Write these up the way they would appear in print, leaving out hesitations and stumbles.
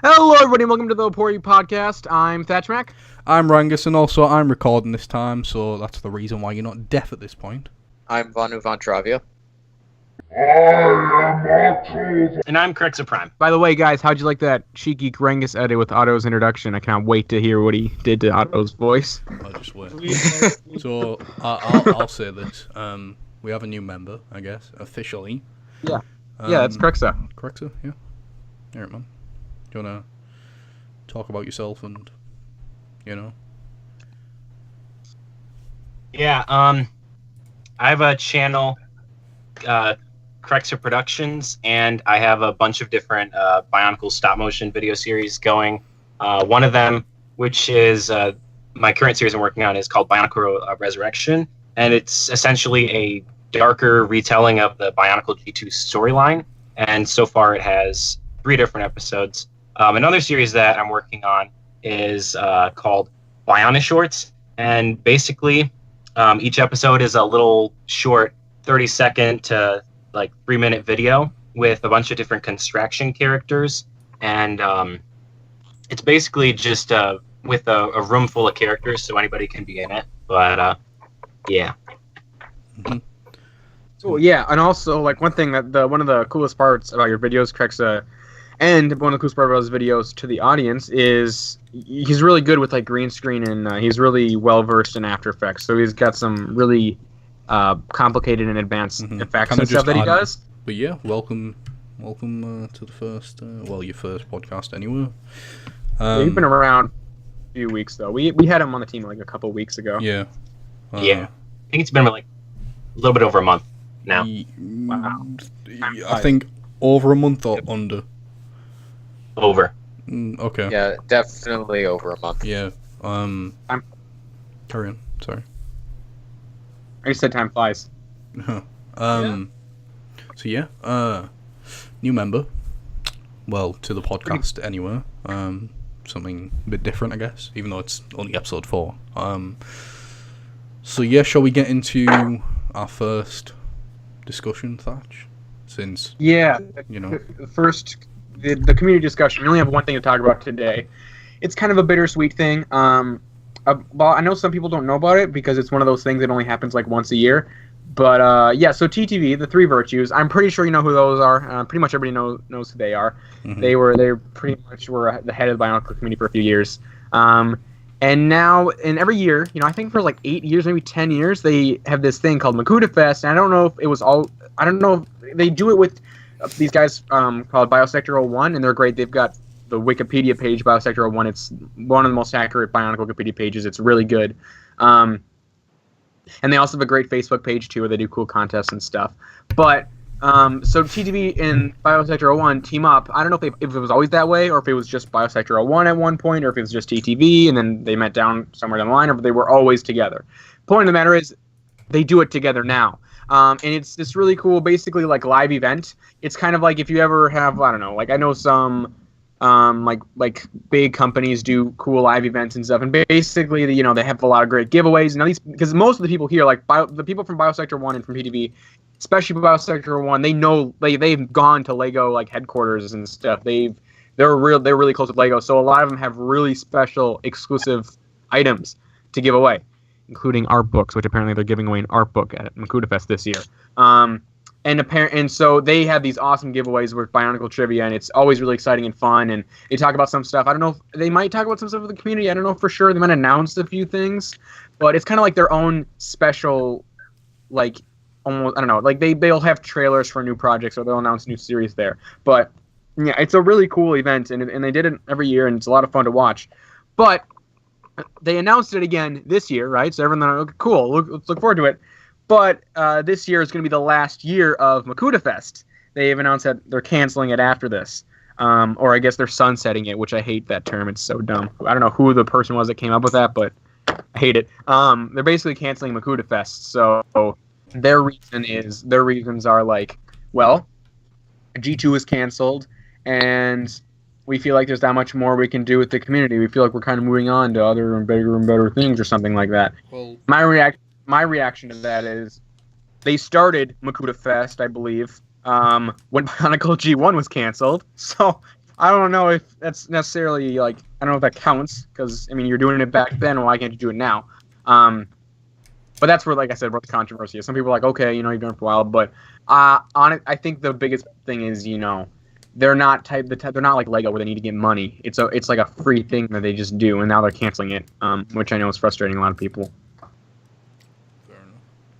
Hello, everybody, and welcome to the Hapori Podcast. I'm ThatchMac. I'm Rangus, and also I'm recording this time, so that's the reason why you're not deaf at this point. I'm Vanu Vontravia. And I'm Correxa Prime. By the way, guys, how'd you like that cheeky Rangus edit with Otto's introduction? I can't wait to hear what he did to Otto's voice. I'll just wait. So, I'll say this. We have a new member, I guess, officially. Yeah, that's Correxa. Correxa, yeah. Alright, man. Do you want to talk about yourself and, Yeah, I have a channel, Correxa Productions, and I have a bunch of different Bionicle stop-motion video series going. One of them, which is my current series I'm working on, is called Bionicle Resurrection, and it's essentially a darker retelling of the Bionicle G2 storyline, and so far it has 3 different episodes. Another series that I'm working on is called Bionic Shorts, and basically each episode is a little short 30-second to 3-minute video with a bunch of different construction characters, and it's basically just with a room full of characters, so anybody can be in it. But yeah. Mm-hmm. So yeah, and also one thing that one of the coolest parts about your videos, Correxa, and one of the coolest parts about his videos to the audience is he's really good with green screen, and he's really well versed in After Effects. So he's got some really complicated and advanced effects and stuff that he does. But yeah, welcome to the first, your first podcast anyway. He's been around a few weeks though. We had him on the team a couple weeks ago. Yeah. Yeah. I think it's been a little bit over a month now. Wow. I think over a month or under. Over. Okay. Yeah, definitely over a month. Yeah. Carry on. Sorry. I said time flies. So yeah, new member. Well, to the podcast anyway. Something a bit different, I guess, even though it's only episode 4. So yeah, shall we get into our first discussion, Thatch? Since first the community discussion. We only have one thing to talk about today. It's kind of a bittersweet thing. Well, I know some people don't know about it because it's one of those things that only happens once a year. But so TTV, the 3 virtues. I'm pretty sure you know who those are. Pretty much everybody knows who they are. Mm-hmm. They pretty much were the head of the Bionicle community for a few years. And now, and every year, I think for 8 years, maybe 10 years, they have this thing called Makuta Fest. And I don't know if it was I don't know if they do it with these guys called Biosector 01, and they're great. They've got the Wikipedia page, Biosector 01. It's one of the most accurate Bionicle Wikipedia pages. It's really good. And they also have a great Facebook page, too, where they do cool contests and stuff. But, so TTV and Biosector 01 team up. I don't know if it was always that way, or if it was just Biosector 01 at one point, or if it was just TTV, and then they met down somewhere down the line, or if they were always together. Point of the matter is, they do it together now. And it's this really cool, basically, live event. It's kind of if you ever have, I don't know, I know some... big companies do cool live events and stuff, and basically, they have a lot of great giveaways. And at least because most of the people here, the people from Biosector 1 and from PTV, especially Biosector 1, they know they've gone to Lego headquarters and stuff. They're really close with Lego, so a lot of them have really special exclusive items to give away, including art books, which apparently they're giving away an art book at Makuta Fest this year. And so they have these awesome giveaways with Bionicle trivia, and it's always really exciting and fun. And they talk about some stuff. I don't know if they might talk about some stuff with the community. I don't know for sure. They might announce a few things, but it's kind of their own special, almost, I don't know, they'll have trailers for new projects, or they'll announce new series there. But yeah, it's a really cool event, and they did it every year, and it's a lot of fun to watch. But they announced it again this year, right? So everyone, okay, cool, let's look forward to it. But this year is going to be the last year of Makuta Fest. They've announced that they're canceling it after this. Or I guess they're sunsetting it, which I hate that term. It's so dumb. I don't know who the person was that came up with that, but I hate it. They're basically canceling Makuta Fest. So their reasons are well, G2 is canceled, and we feel like there's not much more we can do with the community. We feel like we're kind of moving on to other and bigger and better things or something like that. Well, my reaction to that is they started Makuta Fest, I believe, when Bionicle G1 was canceled. So I don't know if that's necessarily like I don't know if that counts because I mean you're doing it back then. Why can't you do it now? But that's where, like I said, where the controversy is. Some people are like, okay, you've done it for a while, but on it, I think the biggest thing is they're not they're not like Lego where they need to get money. It's like a free thing that they just do, and now they're canceling it, which I know is frustrating a lot of people.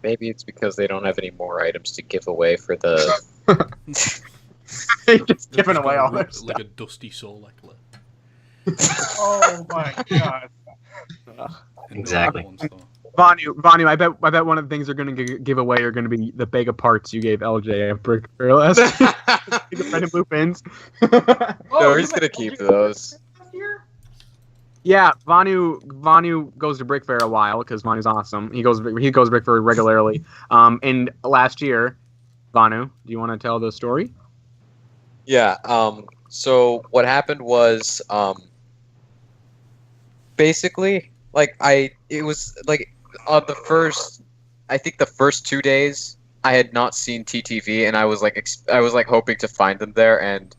Maybe it's because they don't have any more items to give away for the. They just giving away all their stuff. Like a dusty soul necklace. Oh my god. Exactly. Vanu, I bet one of the things they're going to give away are going to be the bag of parts you gave LJ at Brick Fair last year. The red and blue pins. No, he's gonna keep those. Yeah, Vanu goes to Brick Fair a while because Vanu's awesome. He goes to Brick Fair regularly. And last year, Vanu, do you want to tell the story? Yeah. So what happened was, basically, it was on the first 2 days, I had not seen TTV, and I was hoping to find them there. And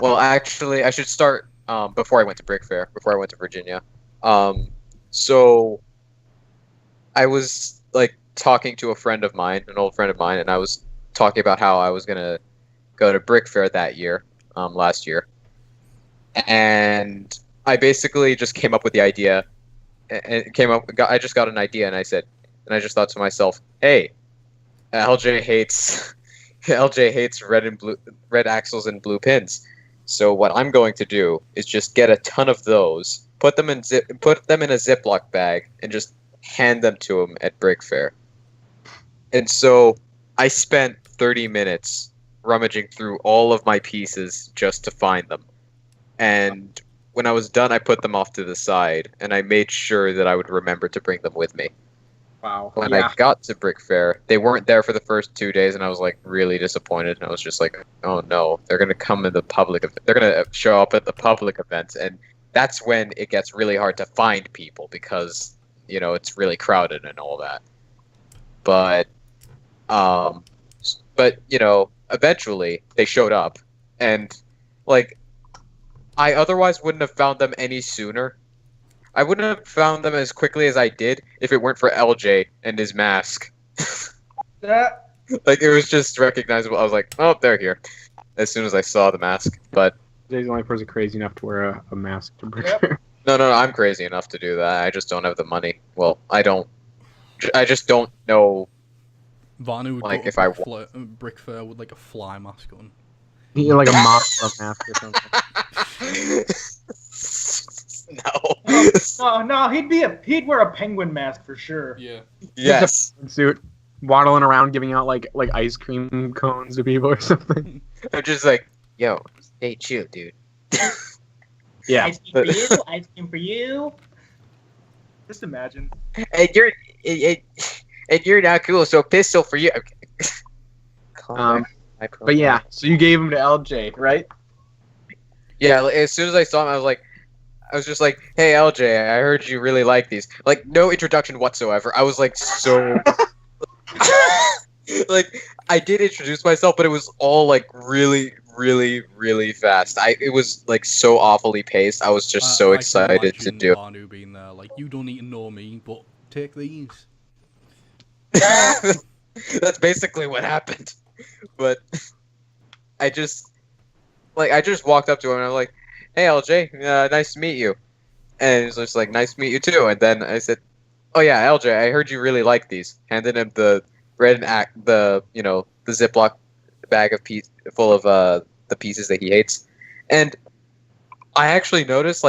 well, actually, I should start before I went to Brick Fair, before I went to Virginia. So I was talking to a friend of mine, an old friend of mine, and I was talking about how I was gonna go to Brick Fair that year, last year, and I basically just came up with the idea. I just got an idea, and I just thought to myself, "Hey, LJ hates red axles and blue pins. So what I'm going to do is just get a ton of those, put them in a Ziploc bag, and just hand them to him at Brick Fair." And so I spent 30 minutes rummaging through all of my pieces just to find them. And when I was done, I put them off to the side, and I made sure that I would remember to bring them with me. Wow. When I got to Brick Fair, they weren't there for the first 2 days, and I was really disappointed. And I was just like, "Oh no, they're gonna come in the public. They're gonna show up at the public events," and that's when it gets really hard to find people because it's really crowded and all that. But eventually they showed up, and I otherwise wouldn't have found them any sooner. I wouldn't have found them as quickly as I did if it weren't for LJ and his mask. It was just recognizable. I was like, "Oh, they're here," as soon as I saw the mask. But He's the only person crazy enough to wear a mask to Brick Yep. Fair. no, I'm crazy enough to do that. I just don't have the money. Well, I just don't know. Vanu would If go to Brick Fair with a fly mask on. He had like a monster mask or something. No, he'd wear a penguin mask for sure. Yeah. Yes. Suit, waddling around, giving out like ice cream cones to people or something. I'm just like, "Yo, stay chill, dude." Yeah. Ice cream for you. Ice cream for you. Just imagine. And you're not cool, so pistol for you. But yeah, so you gave him to LJ, right? Yeah. As soon as I saw him, I was just like, "Hey, LJ, I heard you really like these." No introduction whatsoever. I was so. I did introduce myself, but it was all really, really, really fast. It was so awfully paced. I was just so excited to do. Vanu being there, you don't need to know me, but take these. That's basically what happened. But I just walked up to him and I'm like, "Hey, LJ, nice to meet you." And he was just like, "Nice to meet you too." And then I said, "Oh yeah, LJ, I heard you really like these." Handed him the the Ziploc bag full of the pieces that he hates. And I actually noticed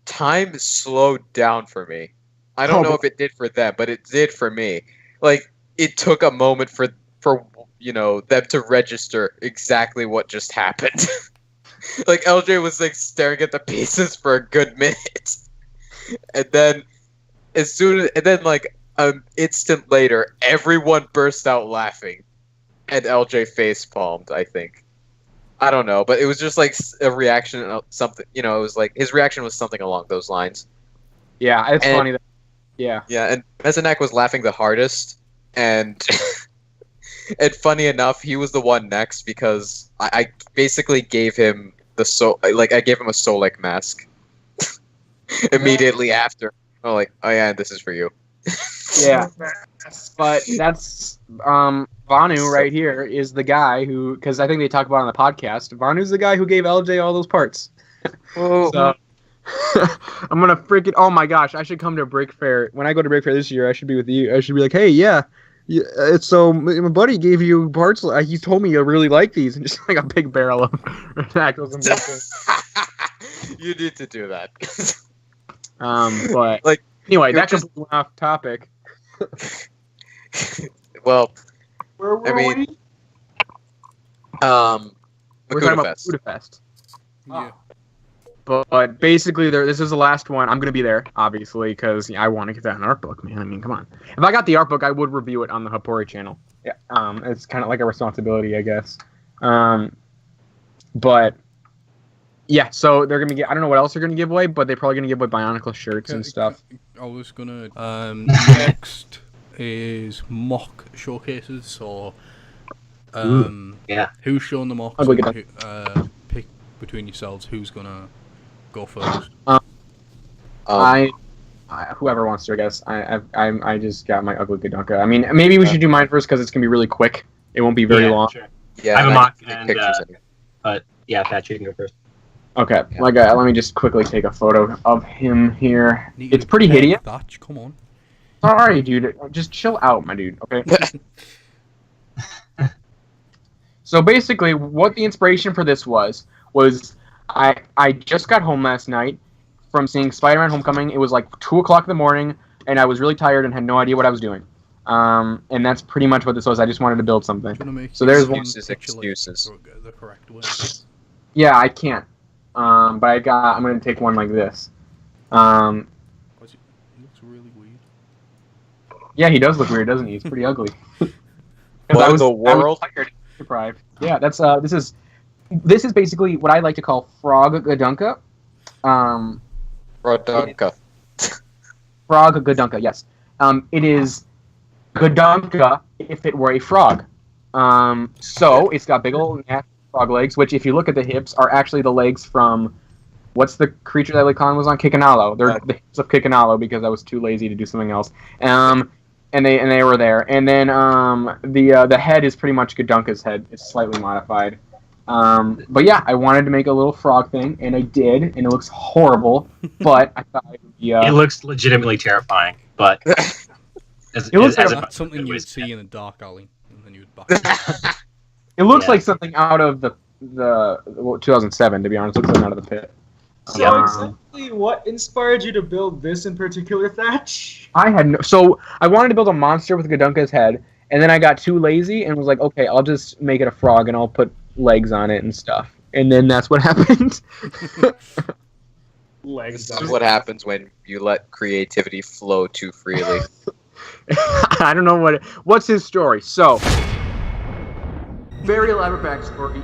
time slowed down for me. I don't know if it did for them, but it did for me. It took a moment for them to register exactly what just happened. LJ was staring at the pieces for a good minute, and then an instant later, everyone burst out laughing, and LJ face palmed. I think, I don't know, but it was just a reaction of something. It was his reaction was something along those lines. Yeah, it's funny. Yeah, and Mezanek was laughing the hardest, and. And funny enough, he was the one next because I basically gave him the soul. Like I gave him a Solek mask immediately after. I'm like, oh yeah, this is for you. Yeah. But that's Vanu right here is the guy who, because I think they talk about it on the podcast. Vanu's the guy who gave LJ all those parts. So I'm gonna freaking. Oh my gosh, I should come to Brick Fair. When I go to Brick Fair this year, I should be with you. I should be like, hey, yeah. It's so my buddy gave you parts. He told me you really like these, and just like a big barrel of Redactyls and bullshit. You need to do that. But like anyway, that completely went off topic. Well, Where were I mean, we? We're talking Makuta about Fest. Makuta Fest. Yeah. But basically, this is the last one. I'm gonna be there, obviously, because I want to get that art book, man. I mean, come on. If I got the art book, I would review it on the Hapori channel. Yeah. It's kind of like a responsibility, I guess. But yeah, so they're gonna get. I don't know what else they're gonna give away, but they're probably gonna give away Bionicle shirts and stuff. I was gonna. Next is mock showcases. So, Yeah. who's showing the mocks? I'll go get Pick between yourselves who's gonna go first. Whoever wants to, I guess. I just got my ugly Gadunka. I mean, maybe we should do mine first because it's gonna be really quick. It won't be very long. Sure. Yeah, I have a and mock can take and, pictures anyway. But yeah, Thatch, you can go first. Okay, Yeah. let me just quickly take a photo of him here. Need It's to pretty pick hideous. Thatch, come on. Sorry, dude. Just chill out, my dude. Okay. So basically, what the inspiration for this was I just got home last night from seeing Spider-Man: Homecoming. It was like 2:00 in the morning, and I was really tired and had no idea what I was doing. And that's pretty much what this was. I just wanted to build something. Do you wanna make So there's your one- picture, like, Excuses. the correct way. Yeah, I can't. But I'm gonna take one like this. He looks really weird. Yeah, he does look weird, doesn't he? He's pretty ugly. 'Cause What I in was- the I was world? tired, deprived. Yeah, that's this is basically what I like to call Frog Gadunka. Gadunka. Frog Gadunka, yes. It is Gadunka if it were a frog. So it's got big old nasty frog legs, which if you look at the hips are actually the legs from what's the creature that Lycan was on? Kikanalo. They're the hips of Kikanalo because I was too lazy to do something else. And they were there. And then the head is pretty much Gadunka's head. It's slightly modified. But yeah, I wanted to make a little frog thing, and I did, and it looks horrible. But I thought it would be. It looks legitimately terrifying, but It looks like That's something you would see in a dark alley, and then you would back. It looks Yeah. like something out of the 2007. To be honest, it looks like something out of the pit. So exactly what inspired you to build this in particular, Thatch? So I wanted to build a monster with Gadunka's head, and then I got too lazy and was like, okay, I'll just make it a frog and I'll put legs on it and stuff. And then that's what happened. Legs. This is what happens when you let creativity flow too freely. I don't know what's his story. So, very elaborate backstory.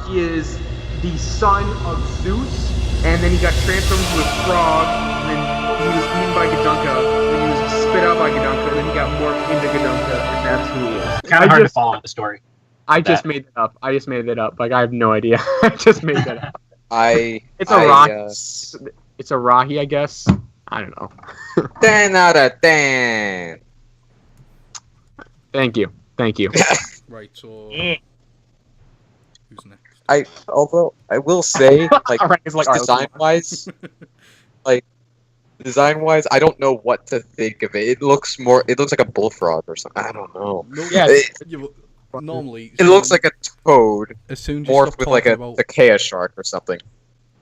He is the son of Zeus, and then he got transformed into a frog, and then he was eaten by Gadunka, and then he was spit out by Gadunka, and then he got morphed into Gadunka, and that's who he is. kind of hard to follow the story. I just made that up. Like, I have no idea. I just made that up. It's a Rahi. It's a Rahi, I guess. I don't know. 10 out of 10. Thank you. Right, so Yeah. who's next? Although I will say, like, Alright, it's like, alright, design-wise, I don't know what to think of it. It looks like a bullfrog or something. I don't know. No, Yeah. normally It looks like a toad as soon as you morphed stop with like talking a about chaos shark or something.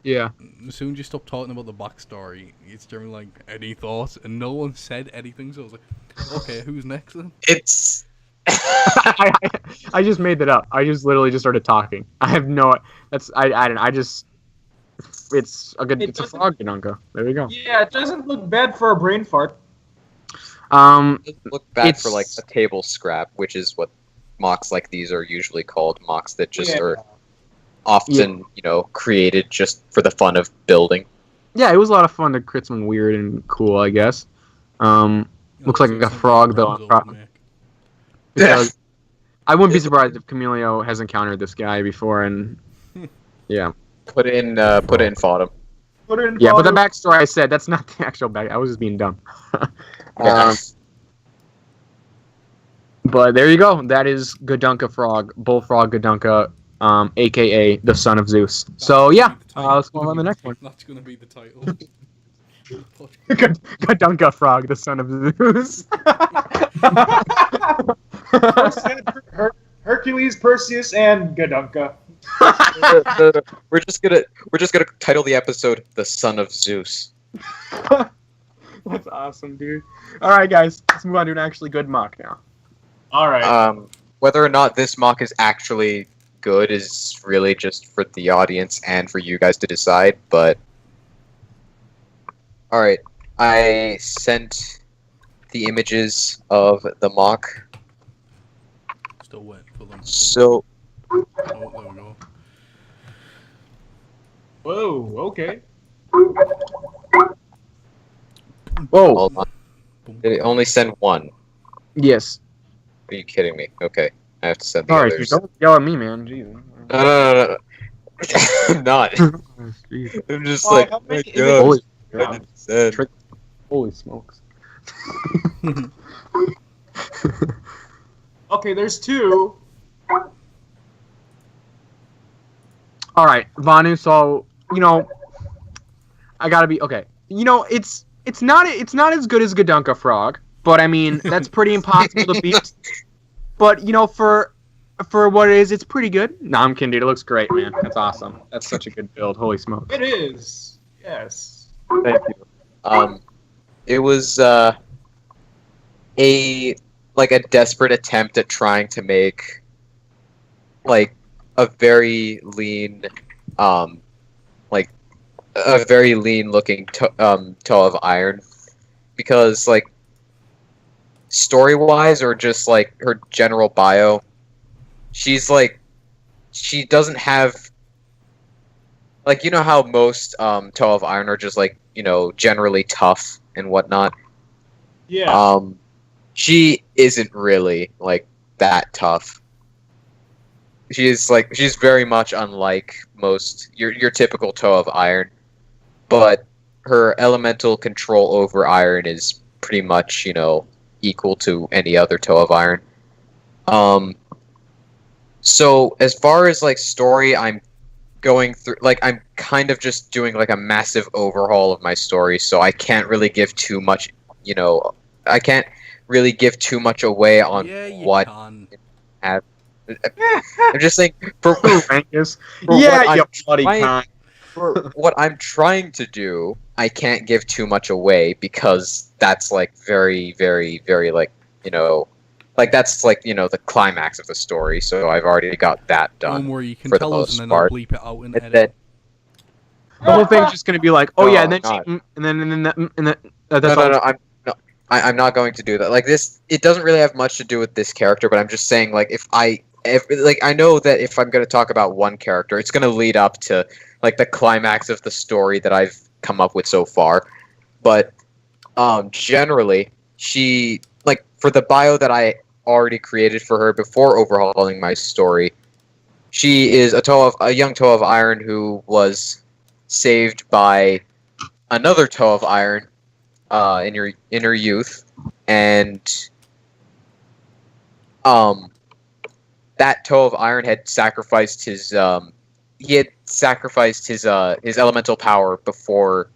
Yeah. as soon as you stop talking about the backstory, it's generally like any thoughts, and no one said anything. So I was like, okay, who's next then? It's I just made that up. I just literally just started talking. I have no. It's a frog Gadunka. There we go. Yeah, it doesn't look bad for a brain fart. look bad for like It's- a table scrap, which is what mocks like these are usually called. Mocks that just Yeah. are often, created just for the fun of building. Yeah, it was a lot of fun to create something weird and cool, I guess. Looks like a frog though. Because I wouldn't be surprised if Camilio has encountered this guy before, and yeah. Put it in Fodom. Put it in Yeah, but the Fodom. backstory I said, that's not the actual back. I was just being dumb. Yeah. But there you go. That is Gadunka Frog, Bullfrog Gadunka, aka the son of Zeus. So yeah, let's go on the next one. That's gonna be the title. Gadunka Frog, the son of Zeus. Hercules, Perseus, and Gadunka. We're just gonna title the episode "The Son of Zeus." That's awesome, dude. All right, guys, let's move on to an actually good mock now. All right. Whether or not this mock is actually good is really just for the audience and for you guys to decide. But all right, I sent the images of the mock. Still waiting for them. So Oh, there we go. Whoa. Okay. Whoa. hold on. Did it only send one? Yes. Are you kidding me? Okay, I have to send the All right, others. don't yell at me, man. Jesus. No. I'm not. Jeez. I'm just Oh, like, how oh my many God. Holy, I didn't send. holy smokes. Okay, there's two. All right, Vanu. So I gotta be okay. It's not as good as Gadunka Frog, but I mean that's pretty impossible to beat. But for what it is, it's pretty good. No, I'm kidding, dude. It looks great, man. That's awesome. That's such a good build. Holy smokes. It is. Yes. Thank you. It was a desperate attempt at trying to make like a very lean, looking Toa of Iron, because like story wise or just like her general bio, she doesn't have like how most Toa of Iron are just like generally tough and whatnot. Yeah. She isn't really like that tough. She's very much unlike most your typical Toa of Iron, but her elemental control over Iron is pretty much equal to any other Toa of Iron. So as far as like story, I'm going through I'm kind of just doing like a massive overhaul of my story, so I can't really give too much. I can't really give too much away on what. Can. I'm just saying for Angus. For Yeah, what you I'm bloody trying- cunt. for what I'm trying to do, I can't give too much away because that's like very, very, very that's like the climax of the story. So I've already got that Don't done. worry, you can for the tell us most and then I'll part. bleep it out and And edit. The whole thing's just gonna be like, oh No, yeah, and then not. that's all. No, I'm not going to do that. Like this, it doesn't really have much to do with this character, but I'm just saying like if I know that if I'm going to talk about one character, it's going to lead up to like the climax of the story that I've come up with so far. But generally, she like for the bio that I already created for her before overhauling my story, she is a young Toa of Iron who was saved by another Toa of Iron in her youth, and that Toa of Iron had sacrificed his elemental power before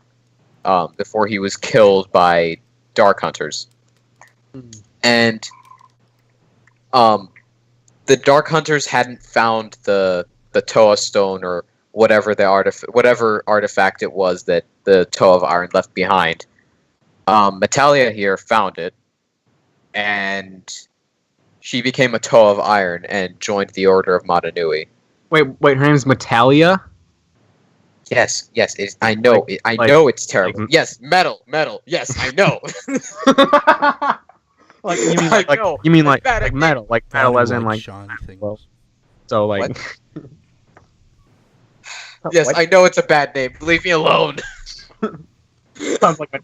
he was killed by Dark Hunters. And the Dark Hunters hadn't found the Toa Stone or whatever artifact it was that the Toa of Iron left behind. Metalia here found it, and she became a Toa of Iron and joined the Order of Matanui. Wait, her name's Metalia? Yes, I know. I know it's terrible. like- Yes, metal. Yes, I know. Like you mean I know. like Bad metal, like metal as in like shiny things. well, so like. Yes, What? I know it's a bad name. Leave me alone. Sounds like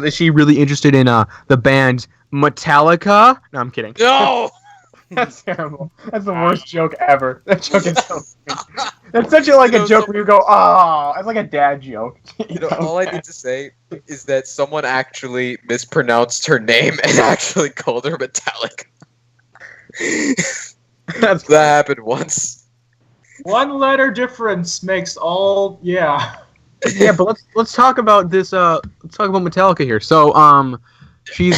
is she really interested in the band Metallica? No, I'm kidding. No. That's terrible. That's the worst joke ever. That joke is so stupid. That's such a joke where you go, oh, it's like a dad joke. All I need to say is that someone actually mispronounced her name and actually called her Metallic. That happened once. One letter difference makes all. Yeah. Yeah, but let's talk about this. Let's talk about Metallica here. So, she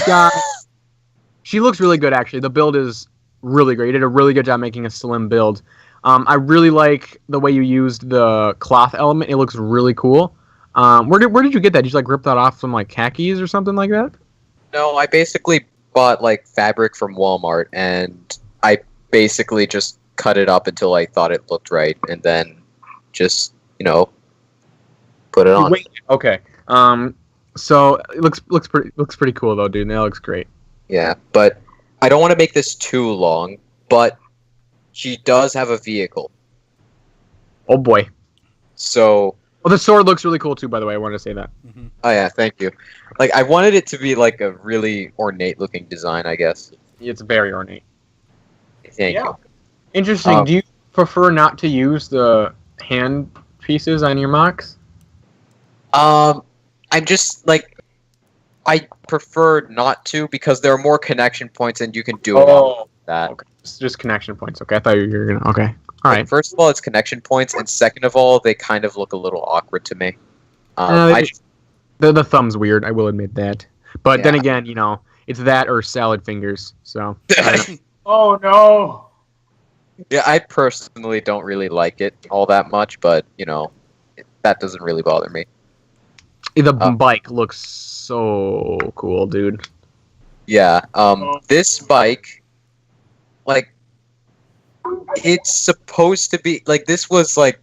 looks really good actually. The build is really great. You did a really good job making a slim build. I really like the way you used the cloth element. It looks really cool. Where did you get that? Did you rip that off some khakis or something like that? No, I basically bought fabric from Walmart, and I basically just cut it up until I thought it looked right, and then just put it on. Wait, okay. So it looks pretty cool though, dude. That looks great. Yeah, but I don't want to make this too long, but she does have a vehicle. Oh boy. So. Well, the sword looks really cool too, by the way. I wanted to say that. Mm-hmm. Oh yeah, thank you. I wanted it to be a really ornate-looking design, I guess. It's very ornate. Thank you. Interesting. Do you prefer not to use the hand pieces on your Mocs? I'm just I prefer not to because there are more connection points and you can do a lot with that. Okay. It's just connection points. Okay, I thought you were gonna. Okay, all right. First of all, it's connection points, and second of all, they kind of look a little awkward to me. The thumb's weird. I will admit that. But then again, it's that or salad fingers. So. Oh no. Yeah, I personally don't really like it all that much, but that doesn't really bother me. The bike looks so cool, dude. Yeah. This bike. It's supposed to be this was I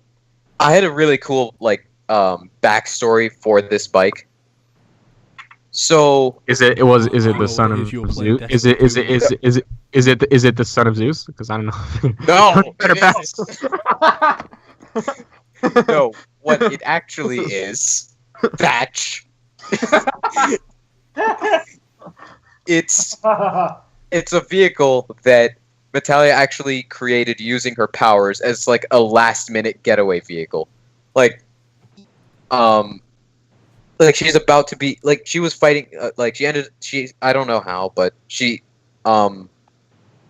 had a really cool backstory for this bike. So is it the son of Zeus? Is it the son of Zeus? Because I don't know. No. No, what it actually is, Thatch. It's a vehicle that Natalia actually created using her powers as a last-minute getaway vehicle. She's about to be she was fighting I don't know how, but she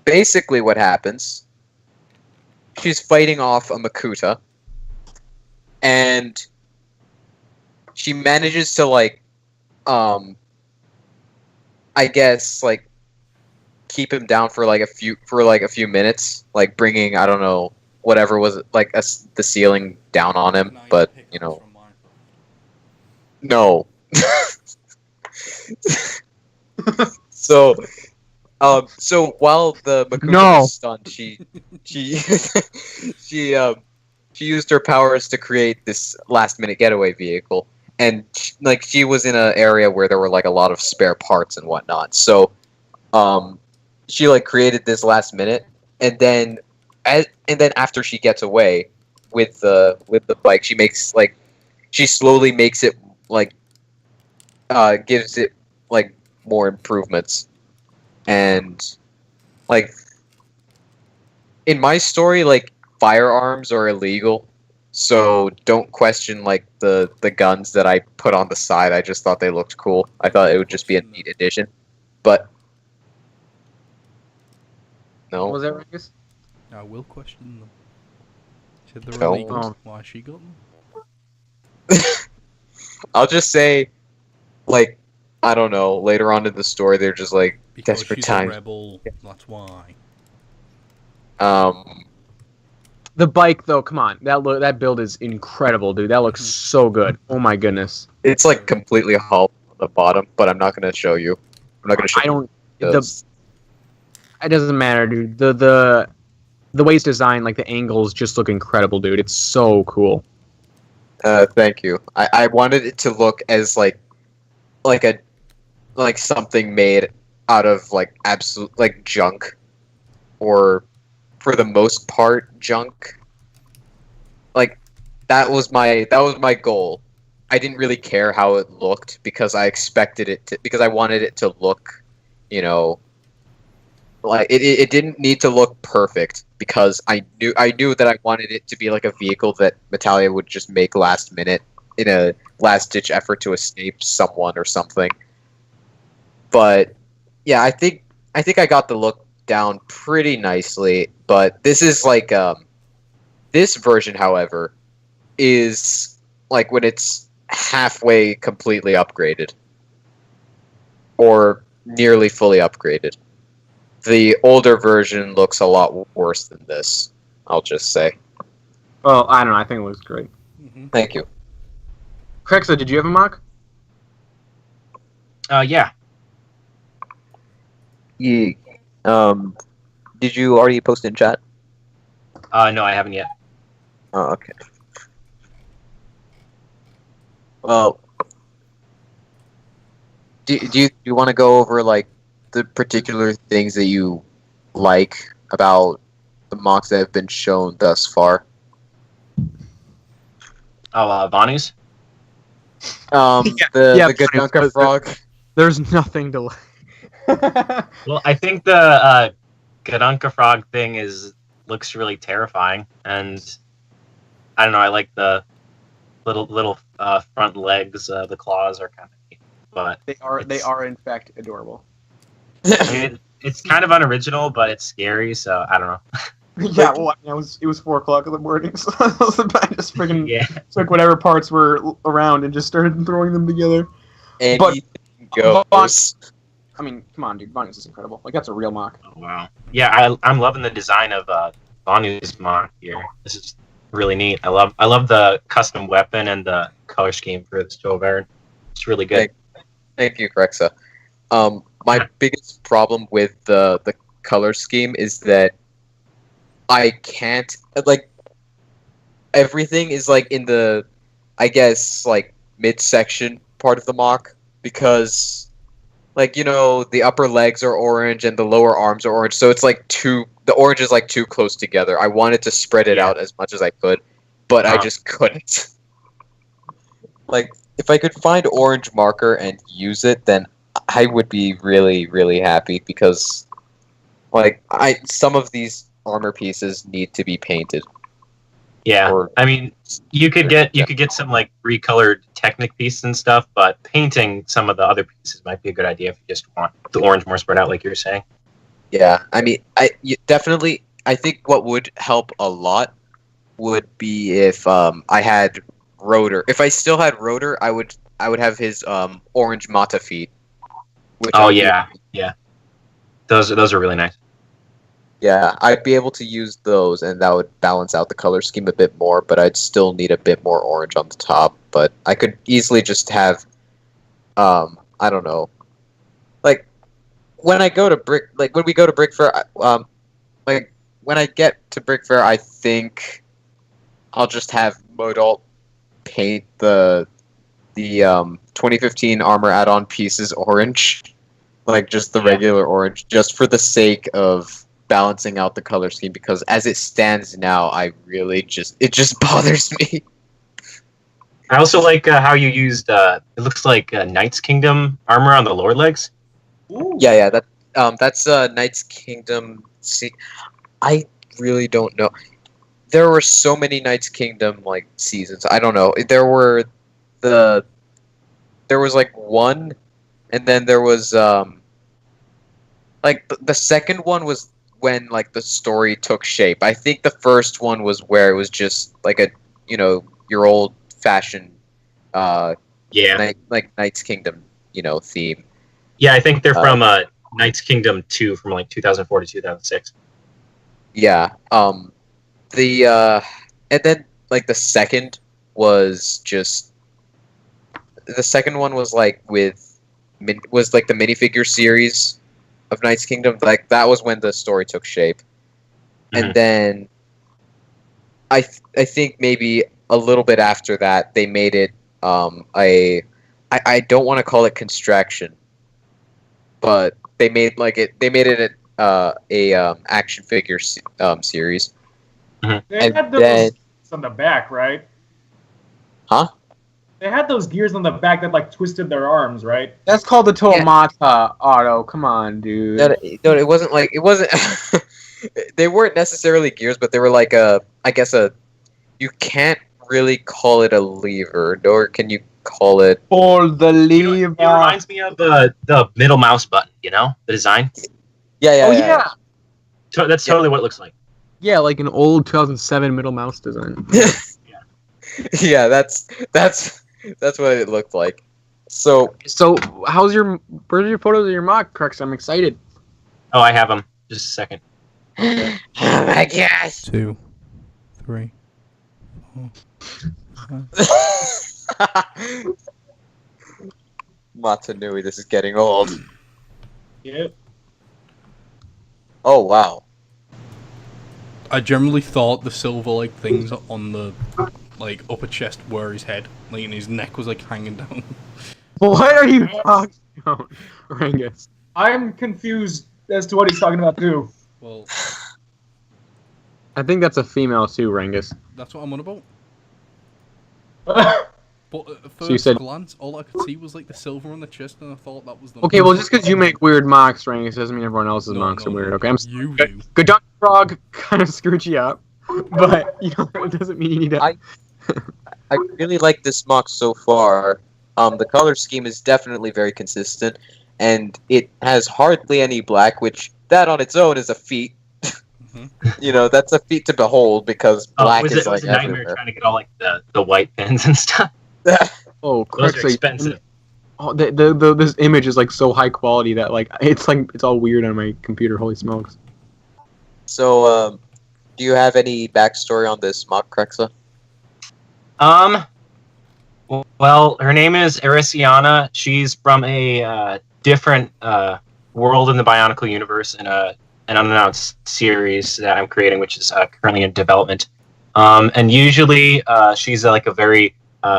basically what happens, she's fighting off a Makuta, and she manages to I guess keep him down for a few minutes, bringing, I don't know, whatever was the ceiling down on him, but no. So while the Makuta was stunned, she used her powers to create this last-minute getaway vehicle, and she was in an area where there were a lot of spare parts and whatnot. So she created this last minute, and then after she gets away with the bike, she makes she slowly makes it gives it more improvements, and in my story, firearms are illegal, so don't question the guns that I put on the side. I just thought they looked cool. I thought it would just be a neat addition, but no. What was that, Rangus? I will question them. Said they're No. illegal. Why she got them? I'll just say, I don't know, later on in the story, they're just Because desperate she's times. a rebel, that's why. The bike, though, come on. That build is incredible, dude. That looks so good. Oh my goodness. It's completely hollow on the bottom, but I'm not going to show you. I'm not going to show I don't. you. It doesn't matter, dude. The way it's designed, the angles just look incredible, dude. It's so cool. Thank you. I wanted it to look as something made out of absolute junk, or for the most part junk. That was my goal. I didn't really care how it looked because I expected it to, because I wanted it to look, like it didn't need to look perfect because I knew that I wanted it to be like a vehicle that Metalia would just make last minute in a last ditch effort to escape someone or something. But yeah, I think I got the look down pretty nicely. But this is like this version, however, is like when it's halfway completely upgraded or nearly fully upgraded. The older version looks a lot worse than this, I'll just say. Well, I don't know. I think it looks great. Thank you. Krexa, did you have a mock? Yeah. Yeah. Did you already post in chat? No, I haven't yet. Oh, okay. Well, Do you want to go over like the particular things that you like about the mocks that have been shown thus far? Oh, Vanu's? The Gadunka frog. There's nothing to like. Well, I think the Gadunka frog thing looks really terrifying, and I don't know. I like the little front legs. The claws are kind of neat, but they are in fact adorable. I mean, it's kind of unoriginal, but it's scary. So I don't know. Yeah, well, I mean, it was 4:00 in the morning, so I just freaking Yeah. took whatever parts were around and just started throwing them together. Anything goes. I mean, come on, dude, Vanu's is incredible. Like, that's a real mock. Oh, wow. Yeah, I'm loving the design of Vanu's mock here. This is really neat. I love the custom weapon and the color scheme for this Toa. It's really good. Thank you, Krexa. My biggest problem with the color scheme is that I can't like everything is like in the I guess like midsection part of the mock because like the upper legs are orange and the lower arms are orange, so it's like the orange is like too close together. I wanted to spread it out as much as I could, but I just couldn't. Like if I could find orange marker and use it, then I would be really, really happy because like some of these armor pieces need to be painted. Yeah, I mean, you could get some like recolored Technic pieces and stuff, but painting some of the other pieces might be a good idea if you just want the orange more spread out, like you were saying. Yeah, I mean, definitely. I think what would help a lot would be if I had Rotor. If I still had Rotor, I would have his orange Mata feet. Oh yeah. Those are really nice. Yeah, I'd be able to use those, and that would balance out the color scheme a bit more, but I'd still need a bit more orange on the top. But I could easily just have, I don't know, like, when we go to Brick Fair, like, when I get to Brick Fair, I think I'll just have Modalt paint the 2015 armor add-on pieces orange, like, just the regular orange, just for the sake of balancing out the color scheme, because as it stands now, I really it just bothers me. I also like how you used it looks like Knight's Kingdom armor on the lower legs. Ooh. Yeah, that's Knight's Kingdom. See, I really don't know. There were so many Knight's Kingdom like seasons. I don't know. There was like one, and then there was like the second one was when like the story took shape. I think the first one was where it was just like a your old fashioned Knight's Kingdom theme. Yeah, I think they're from Knight's Kingdom 2 from like 2004 to 2006. Yeah. And then like the second was just the second one was like the minifigure series of Knight's Kingdom. Like that was when the story took shape. Mm-hmm. And then I think maybe a little bit after that they made it I don't want to call it construction, but they made it a action figure series. Mm-hmm. They And had then those on the back, right? Huh? They had those gears on the back that like twisted their arms, right? That's called the Toa Yeah. Mata, Otto. Come on, dude. No, it wasn't like it wasn't. They weren't necessarily gears, but they were like I guess you can't really call it a lever, nor can you call it. Pull the lever. It reminds me of the middle mouse button. You know, the design. Yeah. Oh yeah. So that's totally what it looks like. Yeah, like an old 2007 middle mouse design. Yeah, that's what it looked like. So So, where's your photos of your mock, Crux? I'm excited. Oh, I have them. Just a second. oh my gosh. 2, 3, 4. Matanui, this is getting old. Yep. Oh wow. I generally thought the silver things on the upper chest were his head, and his neck was hanging down. What are you talking about, Rangus? I'm confused as to what he's talking about too. Well, I think that's a female too, Rangus. that's what I'm on about. Yeah, But at So first you said- glance, all I could see was the silver on the chest, and I thought that was the. Okay, well, just because you make weird mocks, Rangus, doesn't mean everyone else's mocks are weird. Okay, I'm You sorry. do. Gadunka Frog kind of screwed you up, but it doesn't mean you need to. I really like this mock so far. The color scheme is definitely very consistent, and it has hardly any black, which that on its own is a feat. Mhm. That's a feat to behold because black was is it was a nightmare everywhere. trying to get all the white pins and stuff. Oh, Those Crux, are expensive. Oh, this image is so high quality that it's all weird on my computer. Holy smokes! So, do you have any backstory on this mock, Krexa? Well, her name is Erisiana. She's from a different world in the Bionicle universe in an unannounced series that I'm creating, which is currently in development. And usually she's a very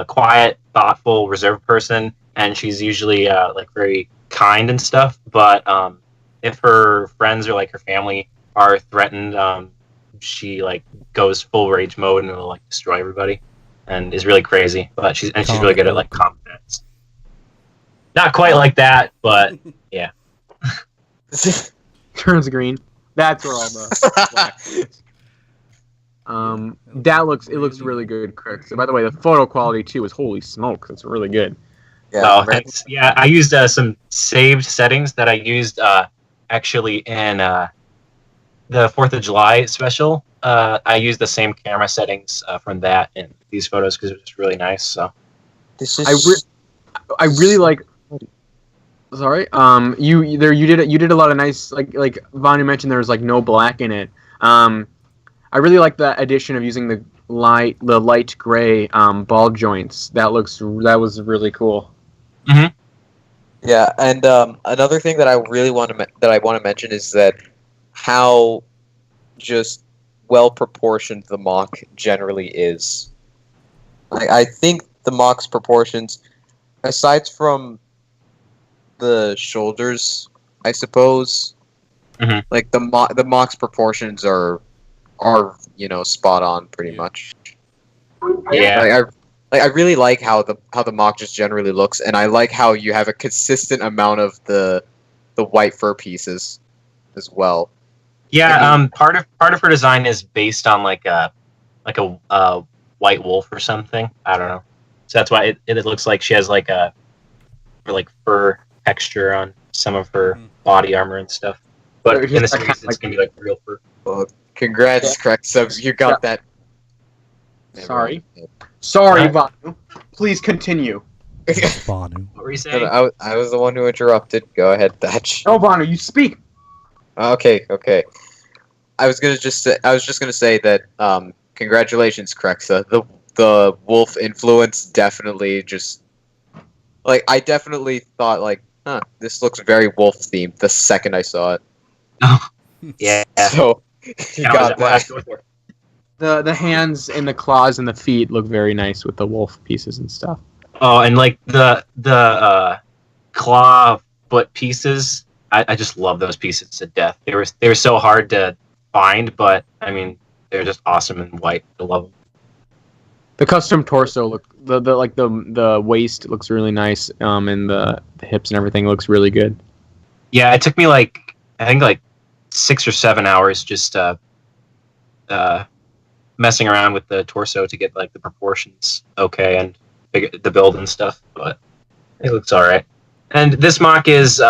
quiet, thoughtful, reserved person, and she's usually very kind and stuff. But if her friends or her family are threatened, she goes full rage mode and will destroy everybody, and is really crazy. But she's really good at confidence. Not quite like that, but yeah. Turns green. That's where all the black is. It looks really good, Crux. So, by the way, the photo quality too is holy smoke. It's really good. Yeah, Thanks. Yeah, I used some saved settings that I used actually in the 4th of July special. I used the same camera settings from that in these photos because it was really nice. So this is. I really like. Sorry. You did a lot of nice like Vanu mentioned there was no black in it. I really like the addition of using the light gray ball joints. That was really cool. Mm-hmm. Yeah, and another thing that I really want to mention is that how just well proportioned the mock generally is. I think the mock's proportions, aside from the shoulders, I suppose, Mhm. the mock's proportions are spot on pretty much. yeah. I really like how the mock just generally looks, and I like how you have a consistent amount of the white fur pieces as well. Yeah, part of her design is based on a white wolf or something. I don't know. So that's why it looks like she has a fur texture on some of her body armor and stuff. But So in the just series, it's gonna be real fur. Well, congrats, correct. So you got that. Sorry. Sorry, What? Vanu. Please continue. Vanu. What were you saying? I was the one who interrupted. Go ahead, Thatch. No, Vanu, you speak. Okay. I was just gonna say that congratulations, Krexa. The wolf influence definitely just I definitely thought this looks very wolf themed the second I saw it. Yeah. So you That got was what I was that. going for. The hands and the claws and the feet look very nice with the wolf pieces and stuff. Oh, and the claw foot pieces, I just love those pieces to death. They were so hard to find, but I mean they're just awesome in white. I love them. The custom torso look the waist looks really nice. And the hips and everything looks really good. Yeah, it took me I think 6 or 7 hours just messing around with the torso to get like the proportions okay and the build and stuff, but it looks all right. And this mock is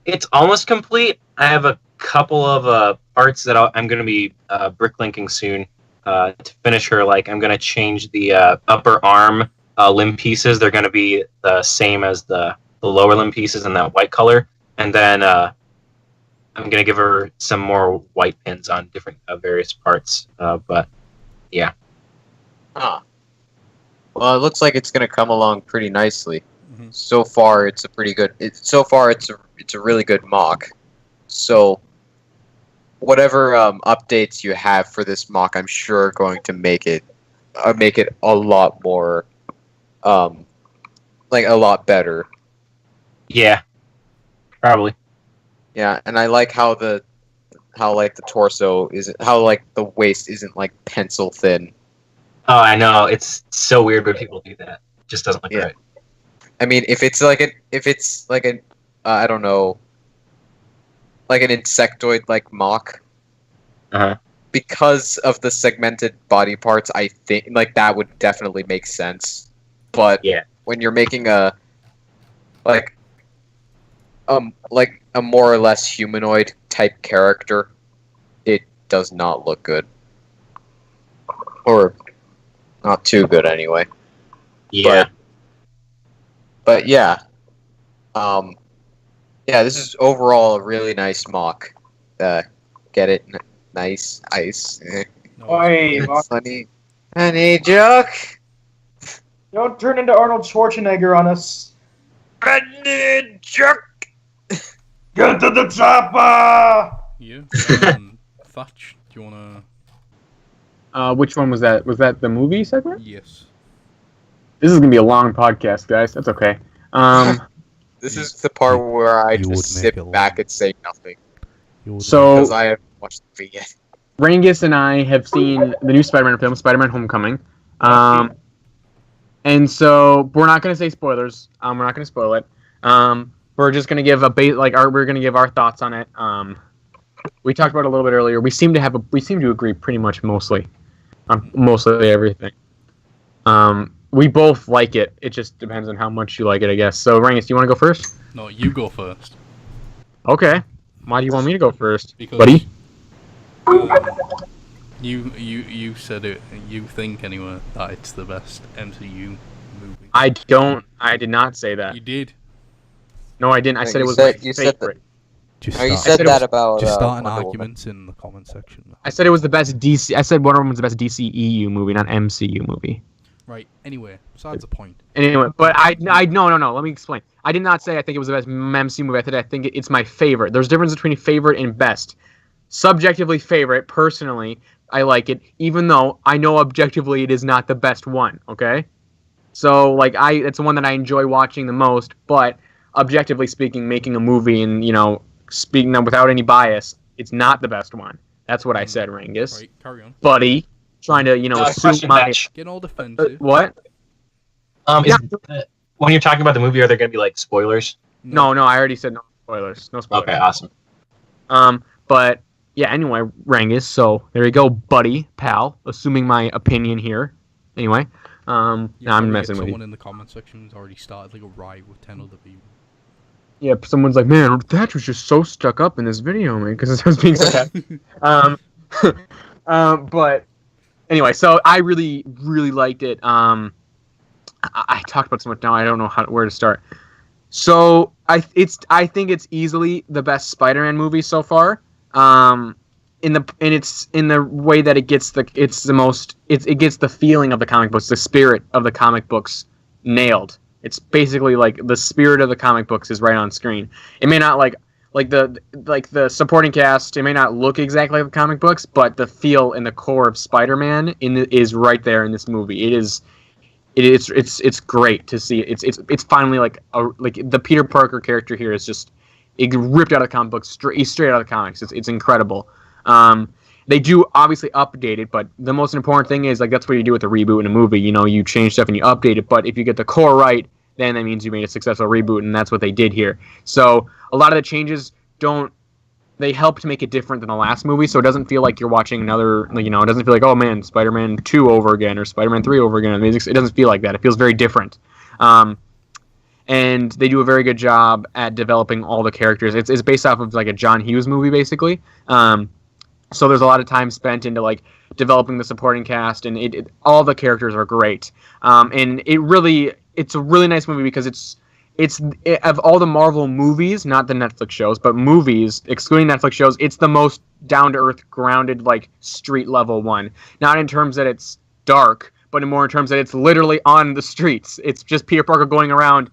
it's almost complete. I have a couple of parts that I'm going to be bricklinking soon to finish her. Like I'm going to change the upper arm limb pieces. They're going to be the same as the lower limb pieces in that white color, and then I'm going to give her some more white pins on different various parts. But yeah. Huh. Well, it looks like it's gonna come along pretty nicely. Mm-hmm. So far, it's a pretty good. It's a really good mock. So, whatever updates you have for this mock, I'm sure are going to make it a lot more, like a lot better. Yeah. Probably. Yeah, and I like how the torso isn't, how like the waist isn't like pencil thin. Oh, I know. It's so weird when people do that. It just doesn't look right. I mean, if it's like an I don't know, like an insectoid like mock. Because of the segmented body parts, I think like that would definitely make sense. But yeah, when you're making a like a more or less humanoid type character, it does not look good. Or not too good anyway. Yeah. But yeah. Yeah, this is overall a really nice mock. Get it? Nice ice. Oi, Honey joke. don't turn into Arnold Schwarzenegger on us. Honey joke. Get to the chopper! Yeah. Thatch, do you wanna? Which one was that? Was that the movie segment? Yes. This is gonna be a long podcast, guys. That's okay. This is the part where I You would just make sit it back long. and say nothing. So Because I haven't watched the movie yet. Rangus and I have seen the new Spider-Man film, Spider-Man: Homecoming. And so we're not gonna say spoilers. We're not gonna spoil it. We're just gonna give we're gonna give our thoughts on it. We talked about it a little bit earlier. We seem to agree pretty much mostly on mostly everything. We both like it. It just depends on how much you like it, I guess. So Rangus, do you want to go first? No, you go first. Okay. Why do you want me to go first, Because buddy? You said it. You think anyway that it's the best MCU movie. I did not say that. You did. No, I didn't. I said it was you my said favorite. Just Oh, you start, said that about just start an Wonder Woman. argument in the comment section. I said it was the best DC. I said Wonder Woman's the best DCEU movie, not MCU movie. Right. Anyway, besides the point. Anyway, but no. Let me explain. I did not say I think it was the best MCU movie. I said I think it's my favorite. There's a difference between favorite and best. Subjectively favorite, personally, I like it, even though I know objectively it is not the best one. Okay, so like it's the one that I enjoy watching the most. But objectively speaking, making a movie and speaking without any bias, it's not the best one. That's what I said, Rangus. Right. Carry on. Buddy, trying to assume question, my Thatch. Get all defensive. what? When you're talking about the movie, are there going to be like spoilers? No, I already said no spoilers. No spoilers. Okay, awesome. But yeah, anyway, Rangus, so there you go, buddy, pal, assuming my opinion here. Anyway, You nah, I'm probably messing get with you. someone in the comment section who's already started like a riot with 10 other people. Yeah, someone's like, man, Thatch was just so stuck up in this video, man, because I was being sarcastic. But anyway, so I really, really liked it. I talked about so much now, I don't know where to start. So I think it's easily the best Spider-Man movie so far. It's in the way that it gets the feeling of the comic books, the spirit of the comic books nailed. It's basically like the spirit of the comic books is right on screen. It may not like the supporting cast, it may not look exactly like the comic books, but the feel and the core of Spider-Man is right there in this movie. It's great to see. It's finally like the Peter Parker character here is just ripped out of the comic books, straight out of the comics. It's incredible. They do obviously update it, but the most important thing is, like, that's what you do with a reboot in a movie. You know, you change stuff and you update it, but if you get the core right, then that means you made a successful reboot, and that's what they did here. So a lot of the changes they help to make it different than the last movie, so it doesn't feel like you're watching another, you know, it doesn't feel like, oh man, Spider-Man 2 over again, or Spider-Man 3 over again. It doesn't feel like that. It feels very different. And they do a very good job at developing all the characters. It's based off of, like, a John Hughes movie, basically. So there's a lot of time spent into, like, developing the supporting cast, and all the characters are great. And it's a really nice movie because it's of all the Marvel movies, not the Netflix shows, but movies, excluding Netflix shows, it's the most down-to-earth, grounded, like, street-level one. Not in terms that it's dark, but more in terms that it's literally on the streets. It's just Peter Parker going around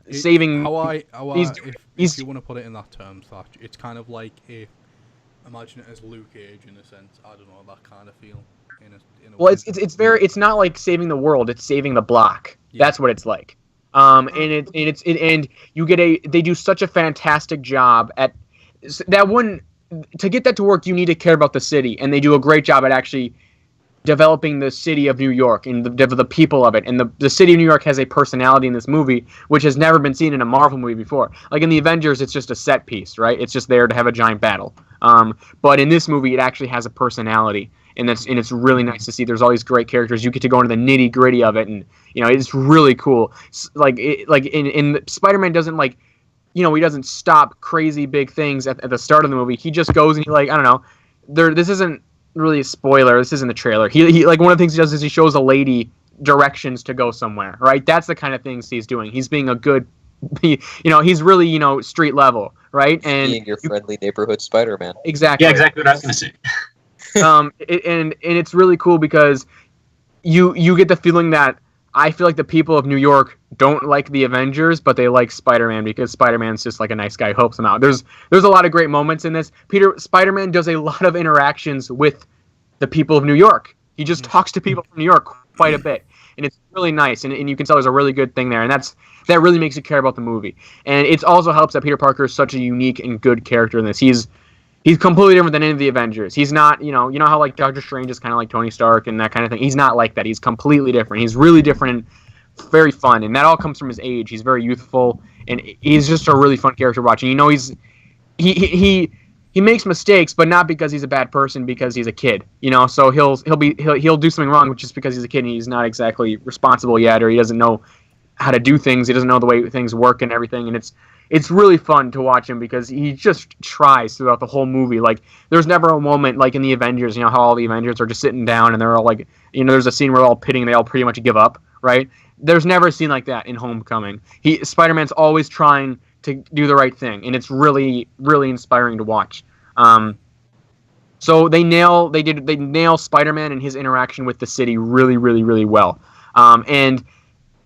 saving... If you want to put it in that terms, Thatch, it's kind of like imagine it as Luke Cage in a sense. I don't know, that kind of feel. In a well, way. it's not like saving the world, it's saving the block. Yeah. That's what it's like. And you get they do such a fantastic job at that one. To get that to work, you need to care about the city, and they do a great job at actually developing the city of New York and the people of it. And the city of New York has a personality in this movie, which has never been seen in a Marvel movie before. Like in the Avengers, it's just a set piece, right? It's just there to have a giant battle. But in this movie, it actually has a personality. And it's really nice to see. There's all these great characters. You get to go into the nitty gritty of it, and you know it's really cool. Like in Spider-Man doesn't like, you know, he doesn't stop crazy big things at the start of the movie. He just goes and he, like, I don't know. This isn't really a spoiler. This isn't the trailer. He like one of the things he does is he shows a lady directions to go somewhere. Right. That's the kind of things he's doing. He's being a good. He's really, street level, right? And being your friendly neighborhood Spider-Man. Exactly. Yeah, exactly what I was gonna say. And it's really cool because you get the feeling that I feel like the people of New York don't like the Avengers, but they like Spider-Man because Spider-Man's just like a nice guy who helps them out. There's a lot of great moments in this. Spider-Man does a lot of interactions with the people of New York. He just talks to people from New York quite a bit, and it's really nice. And you can tell there's a really good thing there, and that really makes you care about the movie. And it also helps that Peter Parker is such a unique and good character in this. He's completely different than any of the Avengers. He's not, you know how like Doctor Strange is kind of like Tony Stark and that kind of thing. He's not like that. He's completely different. He's really different and very fun, and that all comes from his age. He's very youthful, and he's just a really fun character watching. He makes mistakes, but not because he's a bad person, because he's a kid. So he'll do something wrong just because he's a kid and he's not exactly responsible yet, or he doesn't know how to do things. He doesn't know the way things work and everything, and it's really fun to watch him because he just tries throughout the whole movie. Like, there's never a moment like in the Avengers, how all the Avengers are just sitting down and they're all like, there's a scene where they're all pitting and they all pretty much give up, right? There's never a scene like that in Homecoming. Spider-Man's always trying to do the right thing, and it's really, really inspiring to watch. So they nail Spider-Man and his interaction with the city really, really, really well. And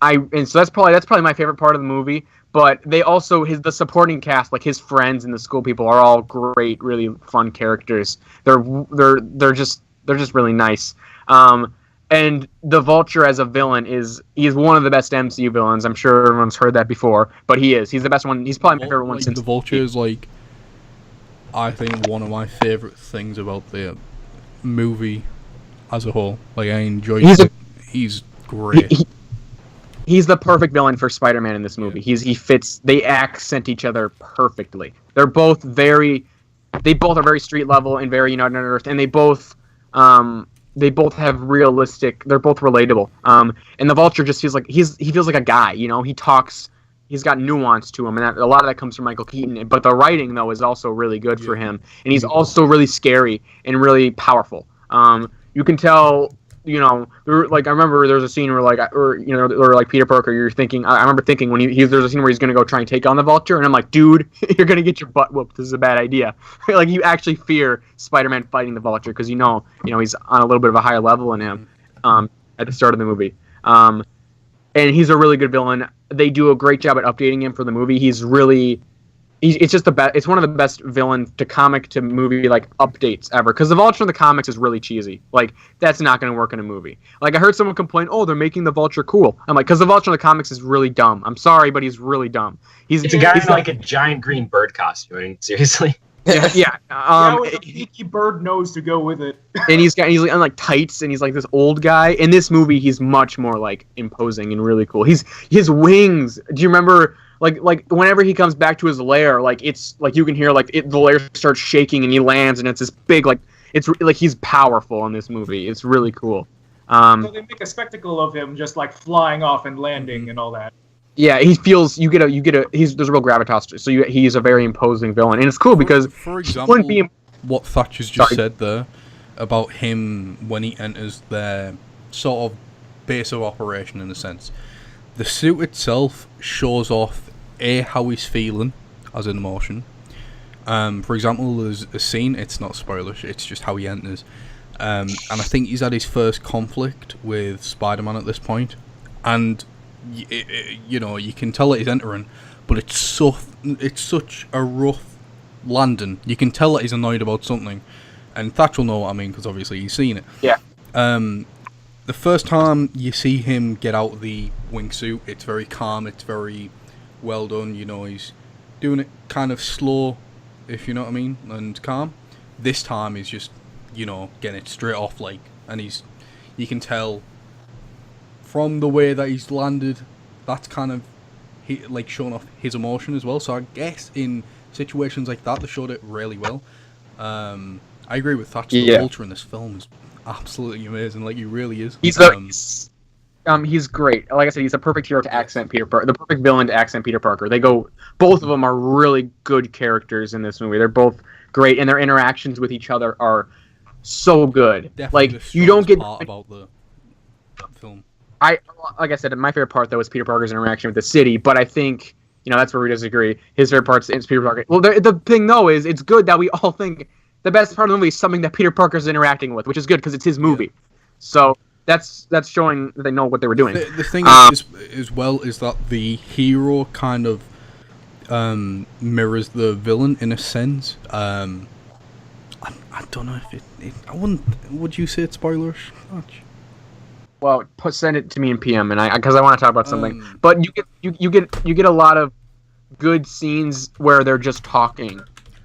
so that's probably my favorite part of the movie. But they also the supporting cast, like his friends and the school people, are all great, really fun characters. They're just really nice. And the Vulture as a villain he's one of the best MCU villains. I'm sure everyone's heard that before, but he's the best one. He's probably my favorite one since the Vulture is I think one of my favorite things about the movie as a whole. Like, I enjoy it. He's great. He's the perfect villain for Spider-Man in this movie. He fits. They accent each other perfectly. They're both are very street level and very United on Earth, and they both have realistic. They're both relatable. And the Vulture just feels like he feels like a guy. He talks. He's got nuance to him, and a lot of that comes from Michael Keaton. But the writing though is also really good for him, and he's also really scary and really powerful. You can tell. I remember there's a scene where Peter Parker, you're thinking. I remember thinking when there's a scene where he's gonna go try and take on the Vulture, and I'm like, dude, you're gonna get your butt whooped. This is a bad idea. Like, you actually fear Spider-Man fighting the Vulture because he's on a little bit of a higher level than him at the start of the movie. And he's a really good villain. They do a great job at updating him for the movie. It's just the best. It's one of the best villain to comic to movie updates ever. Because the Vulture in the comics is really cheesy. Like, that's not going to work in a movie. Like, I heard someone complain, "Oh, they're making the Vulture cool." I'm like, because the Vulture in the comics is really dumb. I'm sorry, but he's really dumb. It's a guy in a giant green bird costume. I mean, seriously. Yeah. With a peaky bird nose to go with it. And he's like on like tights, and he's like this old guy. In this movie, he's much more like imposing and really cool. His wings. Do you remember like whenever he comes back to his lair, like it's like you can hear like the lair starts shaking, and he lands, and it's this big like it's like he's powerful in this movie. It's really cool. So they make a spectacle of him just like flying off and landing and all that. Yeah, he feels there's a real gravitas. So he's a very imposing villain, and it's cool because for example, wouldn't be what Thatcher's just said there about him when he enters their sort of base of operation, in a sense. The suit itself shows off how he's feeling as an emotion. For example, there's a scene. It's not spoilers. It's just how he enters. And I think he's had his first conflict with Spider-Man at this point, and you know, you can tell that he's entering, but it's such a rough landing. You can tell that he's annoyed about something, and Thatch will know what I mean because obviously he's seen it. Yeah. The first time you see him get out of the wingsuit, it's very calm. It's very well done. You know, he's doing it kind of slow, if you know what I mean, and calm. This time he's just, you know, getting it straight off, like, and you can tell from the way that he's landed, that's kind of like showing off his emotion as well. So I guess in situations like that, they showed it really well. I agree with Thatch. The culture in this film is absolutely amazing. Like, he really is. He's great. Like I said, he's a perfect hero to accent Peter Parker. The perfect villain to accent Peter Parker. Both of them are really good characters in this movie. They're both great, and their interactions with each other are so good. Definitely like, you don't get part about the film. Like I said, my favorite part though is Peter Parker's interaction with the city, but I think, you know, that's where we disagree. His favorite part is Peter Parker. Well, the thing though is, it's good that we all think the best part of the movie is something that Peter Parker's interacting with, which is good because it's his movie. Yeah. So that's showing that they know what they were doing. The thing is, as well, is that the hero kind of mirrors the villain in a sense. I don't know if I wouldn't. Would you say it's spoilers? Well, send it to me in PM, and because I want to talk about something. But you get a lot of good scenes where they're just talking,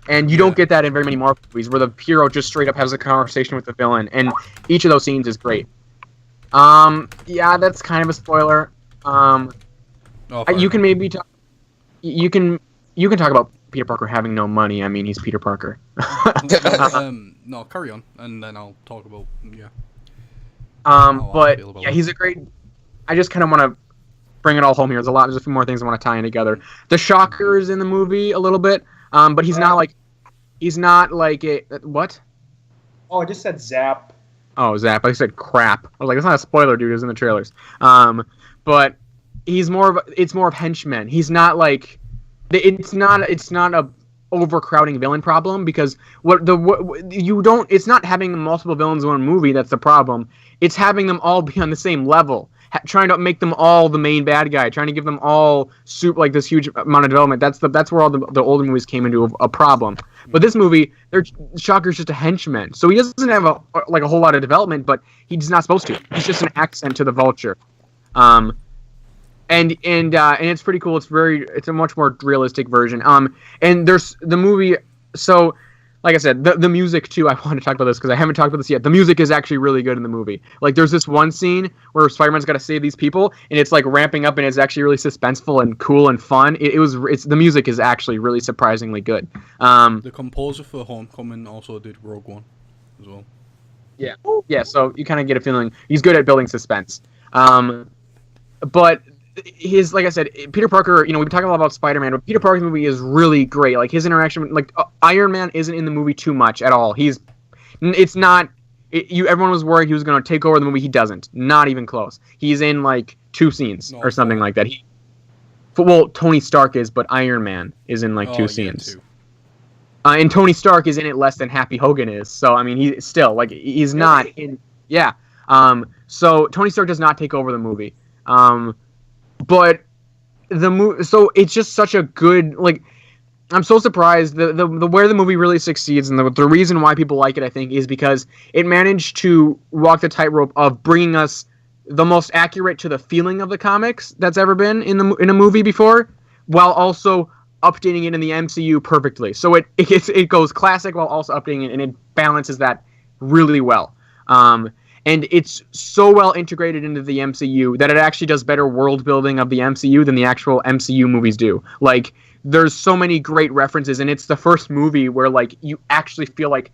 and you don't get that in very many Marvel movies where the hero just straight up has a conversation with the villain, and each of those scenes is great. Yeah, that's kind of a spoiler. You can maybe talk. You can talk about Peter Parker having no money. I mean, he's Peter Parker. No, carry on, and then I'll talk about but yeah, he's a great. I just kind of want to bring it all home here. There's a few more things I want to tie in together. The Shocker is in the movie a little bit, but he's not like a what? Oh, I just said Zap. Oh, Zap. I said crap. I was like, it's not a spoiler, dude. It's in the trailers. But it's more of henchmen. He's not like. It's not a overcrowding villain problem, because it's not having multiple villains in one movie that's the problem. It's having them all be on the same level, trying to make them all the main bad guy, trying to give them all like this huge amount of development. That's where all the older movies came into a problem. But this movie, Shocker's just a henchman, so he doesn't have a whole lot of development, but he's not supposed to. He's just an accent to the Vulture. And it's pretty cool. It's a much more realistic version. And there's the movie. So, like I said, the music too. I want to talk about this because I haven't talked about this yet. The music is actually really good in the movie. Like, there's this one scene where Spider-Man's got to save these people, and it's like ramping up, and it's actually really suspenseful and cool and fun. The music is actually really surprisingly good. The composer for Homecoming also did Rogue One as well. Yeah. So you kind of get a feeling he's good at building suspense. But like I said, Peter Parker, we talk a lot about Spider-Man, but Peter Parker's movie is really great. Like, his interaction, Iron Man isn't in the movie too much at all. Everyone was worried he was going to take over the movie. He doesn't. Not even close. He's in, 2 scenes or something like that. Tony Stark is, but Iron Man is in, 2 scenes. And Tony Stark is in it less than Happy Hogan is. So, I mean, he's still, he's not in... Yeah. So, Tony Stark does not take over the movie. But the movie, so it's just such a good, I'm so surprised the where the movie really succeeds, and the reason why people like it, I think, is because it managed to walk the tightrope of bringing us the most accurate to the feeling of the comics that's ever been in a movie before, while also updating it in the MCU perfectly. So it goes classic while also updating it, and it balances that really well. And it's so well integrated into the MCU that it actually does better world building of the MCU than the actual MCU movies do. Like, there's so many great references, and it's the first movie where, like, you actually feel like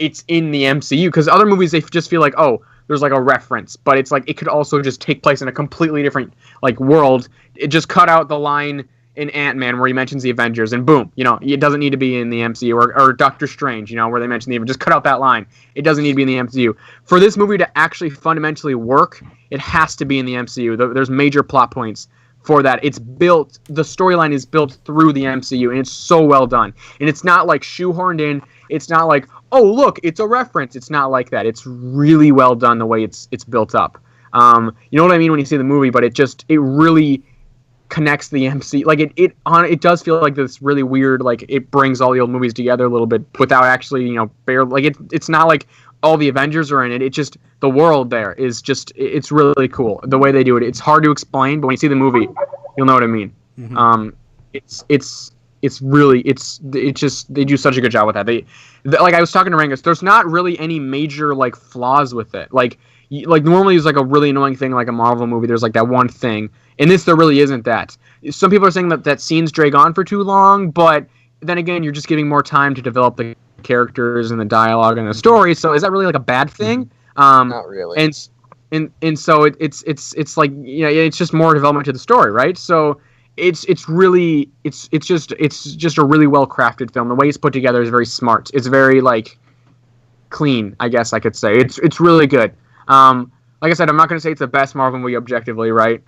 it's in the MCU. Because other movies, they just feel like, oh, there's, like, a reference. But it's like, it could also just take place in a completely different, like, world. It just cut out the line in Ant-Man where he mentions the Avengers, and boom, you know, it doesn't need to be in the MCU, or Doctor Strange, you know, where they mention the Avengers. Just cut out that line. It doesn't need to be in the MCU. For this movie to actually fundamentally work, it has to be in the MCU. There's major plot points for that. It's built, the storyline is built through the MCU, and it's so well done. And it's not like shoehorned in. It's not like, oh, look, it's a reference. It's not like that. It's really well done the way it's built up. You know what I mean when you see the movie, but it really connects the MC, like it does feel like this really weird, like it brings all the old movies together a little bit without actually, you know, like it's not like all the Avengers are in it. It just, the world there is just, it's really cool the way they do it. It's hard to explain, but when you see the movie, you'll know what I mean. Mm-hmm. It's really, it just, they do such a good job with that. Like I was talking to Rangus, there's not really any major like flaws with it. Like normally it's like a really annoying thing, like a Marvel movie, there's like that one thing. In this, there really isn't that. Some people are saying that scenes drag on for too long, but then again, you're just giving more time to develop the characters and the dialogue and the story. So is that really like a bad thing? Not really. And so it's like, you know, it's just more development to the story, right? So it's just a really well crafted film. The way it's put together is very smart. It's very like clean, I guess I could say. It's really good. Like I said, I'm not going to say it's the best Marvel movie objectively, right?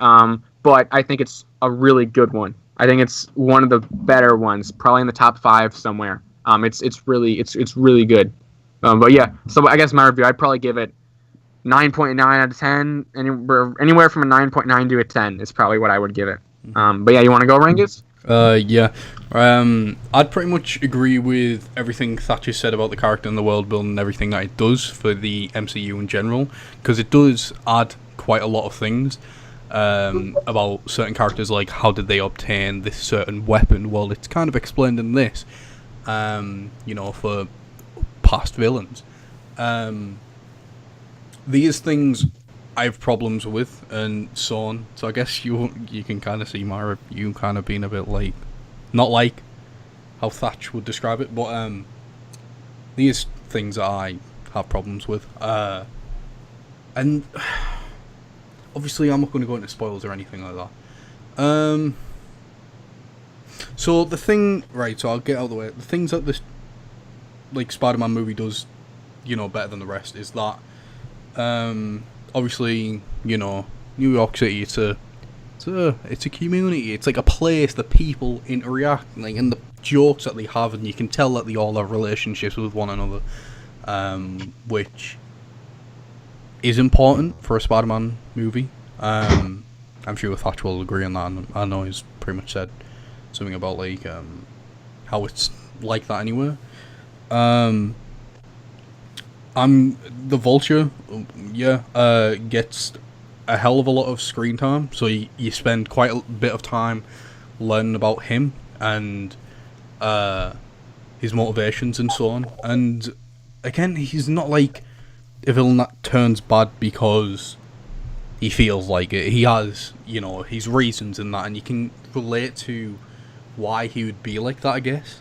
But I think it's a really good one. I think it's one of the better ones, probably in the top 5 somewhere. It's really good. But yeah, so I guess my review, I'd probably give it 9.9 out of 10. Anywhere from a 9.9 to a 10 is probably what I would give it. But yeah, you want to go, Rangus? Yeah. I'd pretty much agree with everything Thatcher said about the character and the world building and everything that it does for the MCU in general, because it does add quite a lot of things about certain characters, like how did they obtain this certain weapon. Well, it's kind of explained in this, you know, for past villains. These things I have problems with, and so on. So I guess you can kind of see you kind of being a bit like, not like how Thatch would describe it, but these things I have problems with. And obviously I'm not going to go into spoilers or anything like that. So the thing, right? So I'll get out of the way. The things that this like Spider-Man movie does, you know, better than the rest is that. Obviously, you know, New York City, it's a community. It's like a place that people interact, like, and the jokes that they have, and you can tell that they all have relationships with one another, which is important for a Spider-Man movie. I'm sure Thatch will agree on that, and I know he's pretty much said something about like how it's like that anywhere. The Vulture, gets a hell of a lot of screen time, so you spend quite a bit of time learning about him and his motivations and so on. And again, he's not like a villain that turns bad because he feels like it. He has, you know, his reasons in that, and you can relate to why he would be like that, I guess.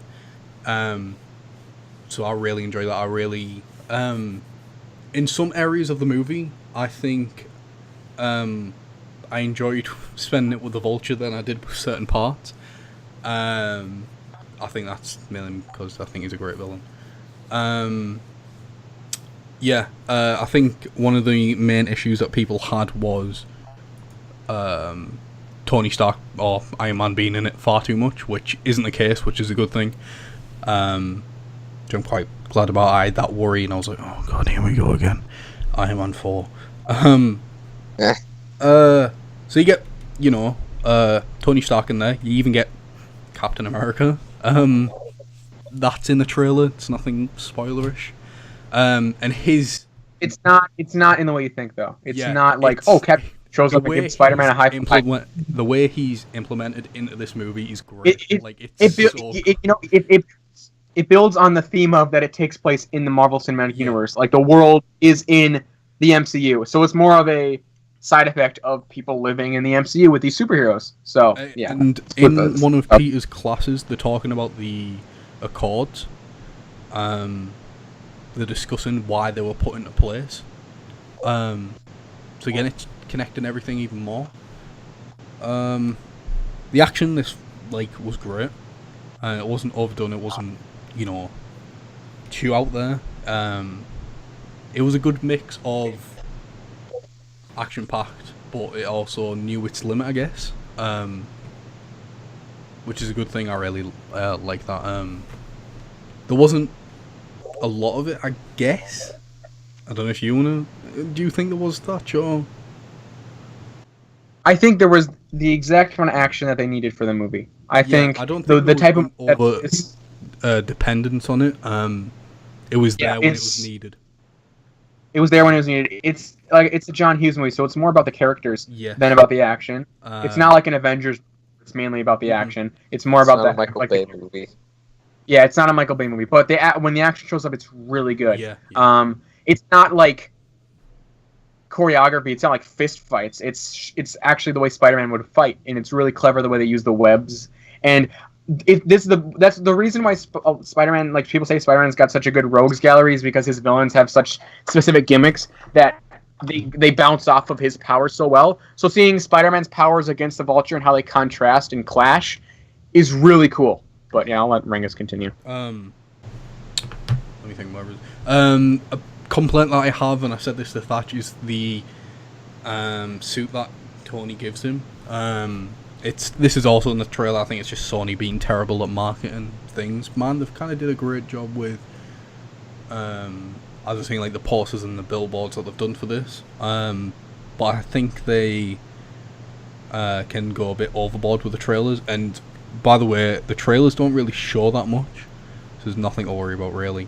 So I really enjoy that. I really... in some areas of the movie, I think I enjoyed spending it with the Vulture than I did with certain parts. I think that's mainly because I think he's a great villain. I think one of the main issues that people had was Tony Stark or Iron Man being in it far too much, which isn't the case, which is a good thing. Which I'm quite glad about. I had that worry, and I was like, oh god, here we go again. Iron Man 4. So you get, you know, Tony Stark in there. You even get Captain America. That's in the trailer. It's nothing spoilerish. And his... It's not in the way you think, though. It's not like, it's... oh, Captain shows up and gives Spider-Man a high five. The way he's implemented into this movie is great. It builds on the theme of that it takes place in the Marvel Cinematic Universe. Like, the world is in the MCU, so it's more of a side effect of people living in the MCU with these superheroes. So, yeah. And in one of Peter's classes, they're talking about the Accords. They're discussing why they were put into place. So again, it's connecting everything even more. The action was great. It wasn't overdone. It wasn't too out there. It was a good mix of action-packed, but it also knew its limit, I guess. Which is a good thing. I really like that. There wasn't a lot of it, I guess. I don't know if you wanna. Do you think there was that, or? I think there was the exact amount of action that they needed for the movie. I don't think the type of dependence on it. It was there when it was needed. It was there when it was needed. It's a John Hughes movie, so it's more about the characters than about the action. It's not like an Avengers. It's mainly about the action. It's more about that Michael Bay movie. Yeah, it's not a Michael Bay movie, but when the action shows up, it's really good. Yeah. It's not like choreography. It's not like fist fights. It's actually the way Spider-Man would fight, and it's really clever the way they use the webs. And that's the reason why Spider-Man, like, people say Spider-Man's got such a good rogues gallery, is because his villains have such specific gimmicks that they bounce off of his powers so well. So seeing Spider-Man's powers against the Vulture and how they contrast and clash is really cool. But yeah, I'll let Rengus continue. Let me think more. A complaint that I have, and I said this to Thatch, is the suit that Tony gives him. This is also in the trailer. I think it's just Sony being terrible at marketing things. Man, they've kind of did a great job with, as I was saying, like the posters and the billboards that they've done for this. But I think they can go a bit overboard with the trailers. And by the way, the trailers don't really show that much, so there's nothing to worry about really.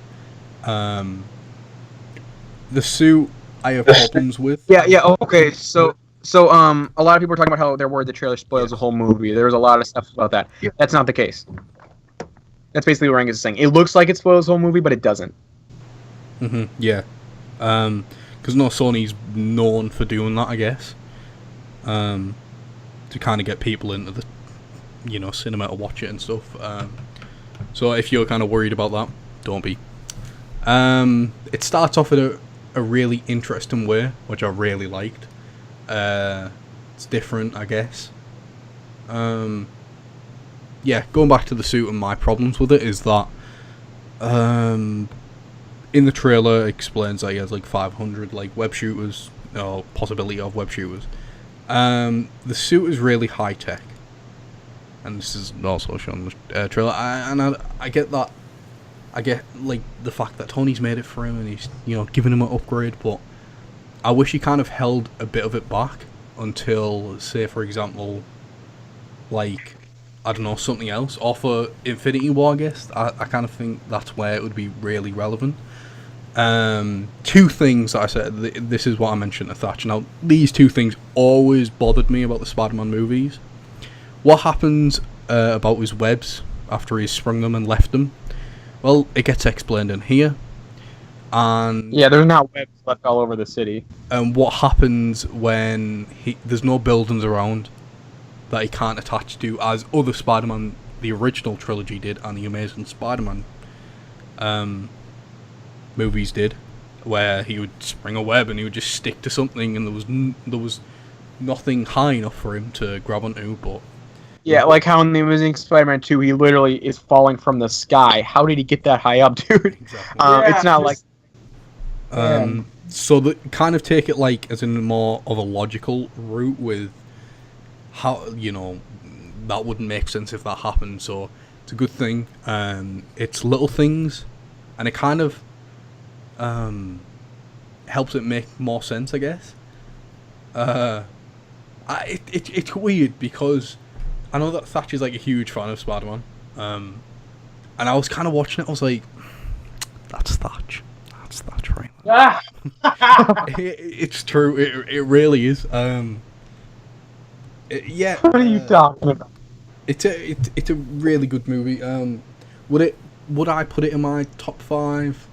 The suit I have problems with. Yeah. Okay. So a lot of people are talking about how they're worried the trailer spoils the whole movie. There's a lot of stuff about that. Yeah. That's not the case. That's basically what Rengus is saying. It looks like it spoils the whole movie, but it doesn't. Yeah. Because Sony's known for doing that, I guess. To kind of get people into the, cinema to watch it and stuff. So if you're kind of worried about that, don't be. It starts off in a really interesting way, which I really liked. It's different, I guess. Yeah, going back to the suit and my problems with it is that in the trailer it explains that he has like 500 web shooters, or possibility of web shooters. The suit is really high tech, and this is also shown in the trailer. I get that. I get the fact that Tony's made it for him and he's giving him an upgrade, but I wish he kind of held a bit of it back until, say, for example, I don't know, something else. Or for Infinity War, I guess. I kind of think that's where it would be really relevant. Two things that I said, this is what I mentioned to Thatch. Now, these two things always bothered me about the Spider-Man movies. What happens about his webs after he's sprung them and left them? Well, it gets explained in here. And yeah, there's not webs left all over the city. And what happens when there's no buildings around that he can't attach to, as other Spider-Man, the original trilogy did, and the Amazing Spider-Man movies did, where he would spring a web and he would just stick to something, and there was nothing high enough for him to grab onto. But yeah, like how in the Amazing Spider-Man 2, he literally is falling from the sky. How did he get that high up, dude? Exactly. It's not like. So kind of take it as in more of a logical route with how, that wouldn't make sense if that happened. So it's a good thing. It's little things, and it kind of helps it make more sense, I guess. It's weird because I know that Thatch is a huge fan of Spider-Man, and I was kind of watching it. I was like, "That's Thatch. That's Thatch, right?" It's true. It really is. Yeah. What are you talking about? It's a really good movie. Would I put it in my top 5?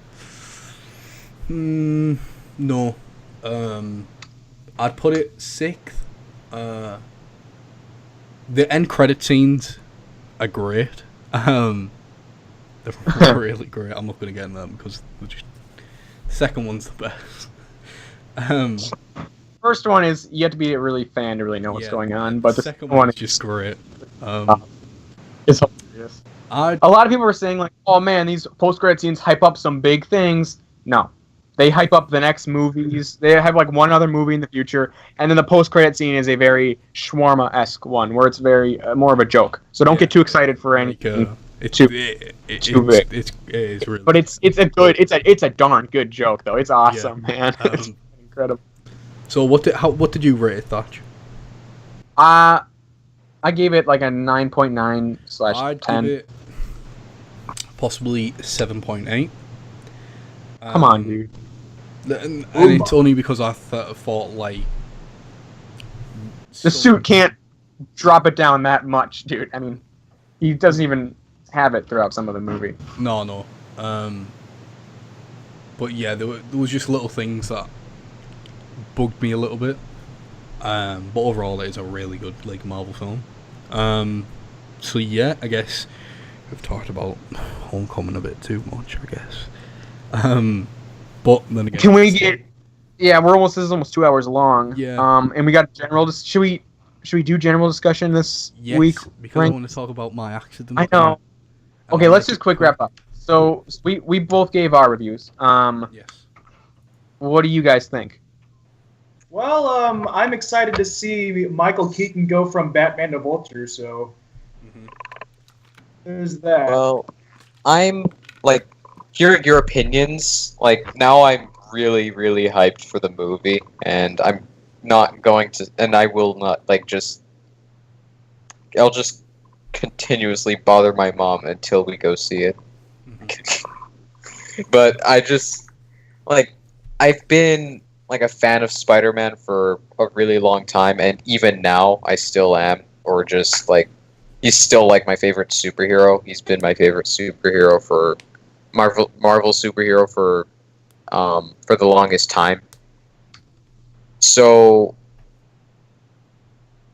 No. I'd put it 6th. The end credit scenes are great. They're really great. I'm not going to get in them because the second one's the best. First one is you have to be a really fan to really know what's going on, but the second one is just great. It's hilarious. A lot of people are saying like, "Oh man, these post-credit scenes hype up some big things." No, they hype up the next movies. They have like one other movie in the future, and then the post-credit scene is a very shawarma-esque one where it's very more of a joke. So don't get too excited for anything. It's too big. It's really. But it's a darn good joke though. It's awesome, man. It's incredible. So what did you rate it, Thatch? I gave it like a 9.9/10. I'd give it possibly 7.8. Come on, dude. And it's only because I thought like the suit can't drop it down that much, dude. I mean, he doesn't even have it throughout some of the movie. No. But yeah, there was just little things that bugged me a little bit. But overall, it is a really good like Marvel film. So yeah, I guess we've talked about Homecoming a bit too much, I guess. But then again, can we get? Yeah, this is almost 2 hours long. Yeah. And we got general. Should we do general discussion this week? Because I want to talk about my accident. I know. Okay, let's just quick wrap up. So we both gave our reviews. Yes. What do you guys think? Well, I'm excited to see Michael Keaton go from Batman to Vulture, so there's that. Well, I'm, like, hearing your opinions, like, now I'm really, really hyped for the movie, and I'm not going to, and I will not, like, I'll just continuously bother my mom until we go see it. But I just, like, I've been like a fan of Spider-Man for a really long time, and even now I still am, or just like he's still like my favorite superhero. He's been my favorite superhero for Marvel superhero for the longest time. So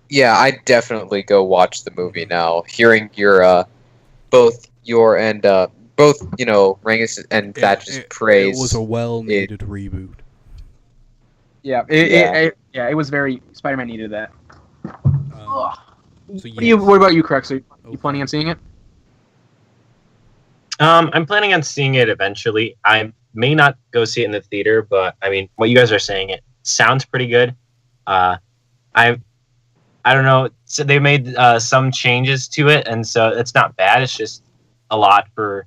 yeah, I definitely go watch the movie now. Hearing your both Rangus and Thatch's praise. It was a well-needed reboot. Yeah, it was very. Spider-Man needed that. So yes. What about you, Crex? Are you planning on seeing it? I'm planning on seeing it eventually. I may not go see it in the theater, but I mean, what you guys are saying, it sounds pretty good. I don't know. So they made some changes to it, and so it's not bad. It's just a lot for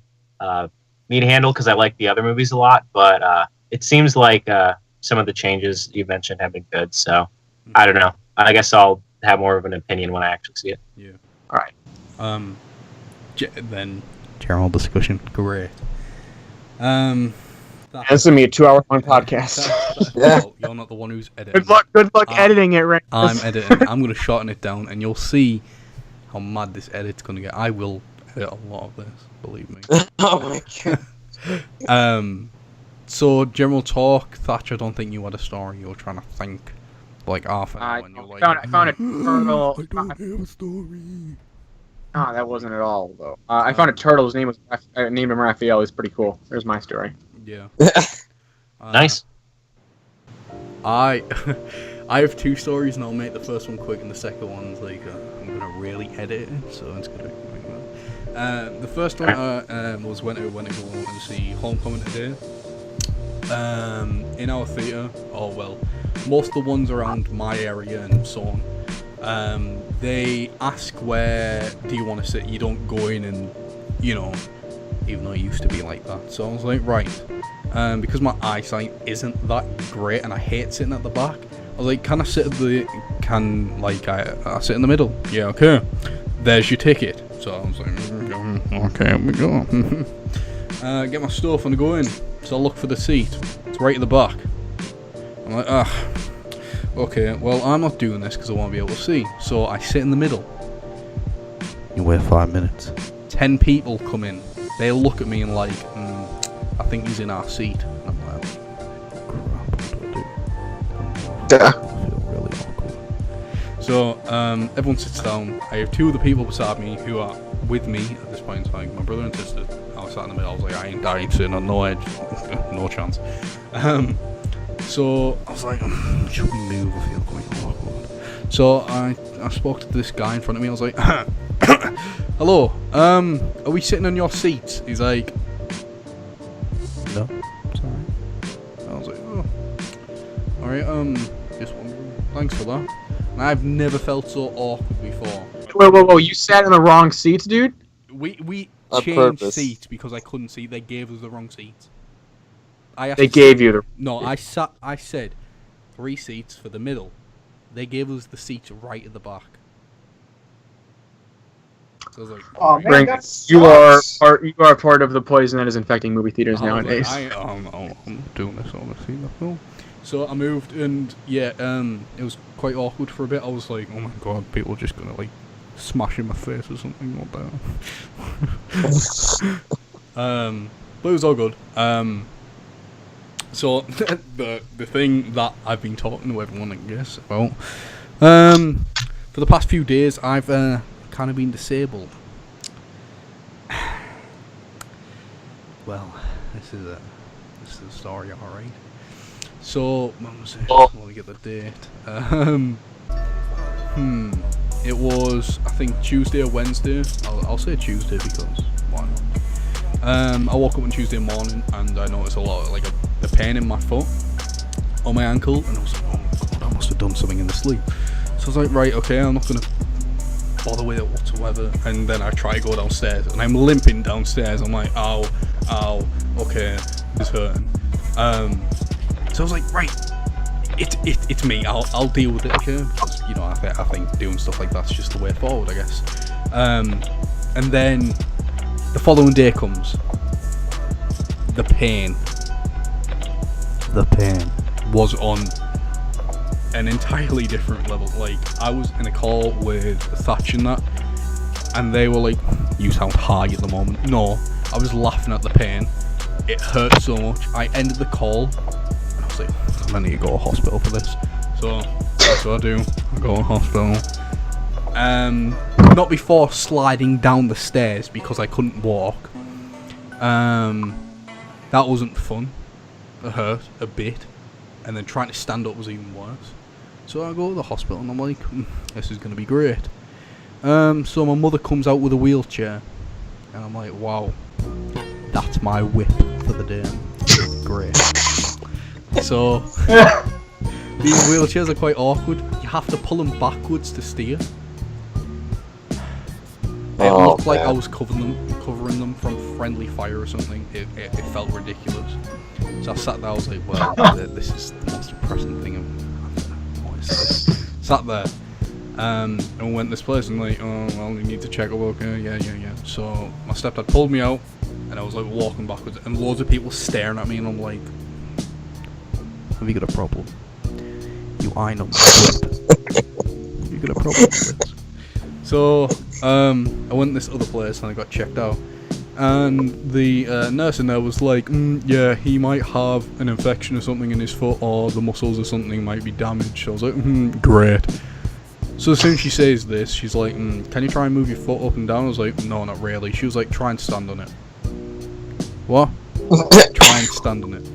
me to handle because I like the other movies a lot. But it seems like some of the changes you mentioned have been good. So I don't know. I guess I'll have more of an opinion when I actually see it. Yeah. All right. Then general discussion. Great. This is gonna be a 2-hour long podcast. You're not the one who's editing. Good luck editing it, right? I'm editing. I'm gonna shorten it down, and you'll see how mad this edit's gonna get. I will edit a lot of this, believe me. Oh my god. So general talk. Thatch, I don't think you had a story. You were trying to think like half an hour, and you're like, I found a turtle. I don't have a story. Oh, that wasn't at all though. I found a turtle. His name was named him Raphael. He's pretty cool. There's my story. Yeah. Nice. I have 2 stories, and I'll make the first one quick, and the second one's like I'm gonna really edit it, so it's gonna be quick. The first one was when I went to go and see Homecoming today. In our theatre, most of the ones around my area and so on, they ask where do you want to sit. You don't go in and, even though it used to be like that. So I was like, right, because my eyesight isn't that great and I hate sitting at the back, I was like, can I sit at I sit in the middle? Yeah, okay. There's your ticket. So I was like, okay, here we go. Get my stuff and go in. So I look for the seat. It's right at the back. I'm like, okay, well, I'm not doing this because I want to be able to see. So I sit in the middle. You wait 5 minutes. 10 people come in. They look at me and like, I think he's in our seat. And I'm like, crap, what do I do? I feel really awkward. So everyone sits down. I have 2 of the people beside me who are with me at this point in time. My brother and sister. I was sat in the middle. I was like, I ain't sitting on no edge. No chance. So I was like, should we move? I feel quite awkward. So I spoke to this guy in front of me. I was like, hello, are we sitting on your seats? He's like, no, sorry. I was like, oh, alright, just wondering. Thanks for that. And I've never felt so awkward before. Whoa, you sat in the wrong seats, dude? We On changed purpose. seats because I couldn't see. They gave us the wrong seats. They gave you the... No, I said 3 seats for the middle. They gave us the seats right at the back. So I was like, Oh man, Frank, that you are sucks. part of the poison that is infecting movie theaters nowadays. I'm not doing this on the scene, film. So I moved, and yeah, it was quite awkward for a bit. I was like, oh my god, people are just gonna like smash in my face or something. What the hell? But it was all good. So the thing that I've been talking to everyone, I guess, about, for the past few days, I've kind of been disabled. Well, this is a story, all right. So when was it? Let me get the date. It was, I think, Tuesday or Wednesday. I'll say Tuesday because why not? I woke up on Tuesday morning and I noticed a lot of, like a pain in my foot, on my ankle, and I was like, oh my god, I must have done something in the sleep. So I was like, right, okay, I'm not gonna bother with it whatsoever. And then I try to go downstairs and I'm limping downstairs. I'm like, ow, okay, it's hurting. So I was like, right, it's me. I'll deal with it, okay? Because you know, I think doing stuff like that's just the way forward, I guess. And then the following day comes. The pain was on an entirely different level. Like, I was in a call with Thatch and that, and they were like, you sound high at the moment. No, I was laughing at the pain. It hurt so much. I ended the call, and I was like, I need to go to hospital for this. So, that's what I do. I go to hospital. Not before sliding down the stairs because I couldn't walk. That wasn't fun. It hurt a bit, and then trying to stand up was even worse. So I go to the hospital and I'm like, this is gonna be great. So my mother comes out with a wheelchair, and I'm like, wow, that's my whip for the day. Great. So these wheelchairs are quite awkward. You have to pull them backwards to steer. It looked like I was covering them from friendly fire or something. It felt ridiculous. So I sat there, I was like, well, this is the most depressing thing what is this? Sat there, and we went this place and like, oh, well, you need to check up, okay, yeah. So my stepdad pulled me out, and I was like walking backwards, and loads of people staring at me, and I'm like, have you got a problem? You eye number. You got a problem with this? So, I went to this other place and I got checked out, and the nurse in there was like, yeah, he might have an infection or something in his foot, or the muscles or something might be damaged. So I was like, great. So as soon as she says this, she's like, can you try and move your foot up and down? I was like, no, not really. She was like, try and stand on it. What? Try and stand on it.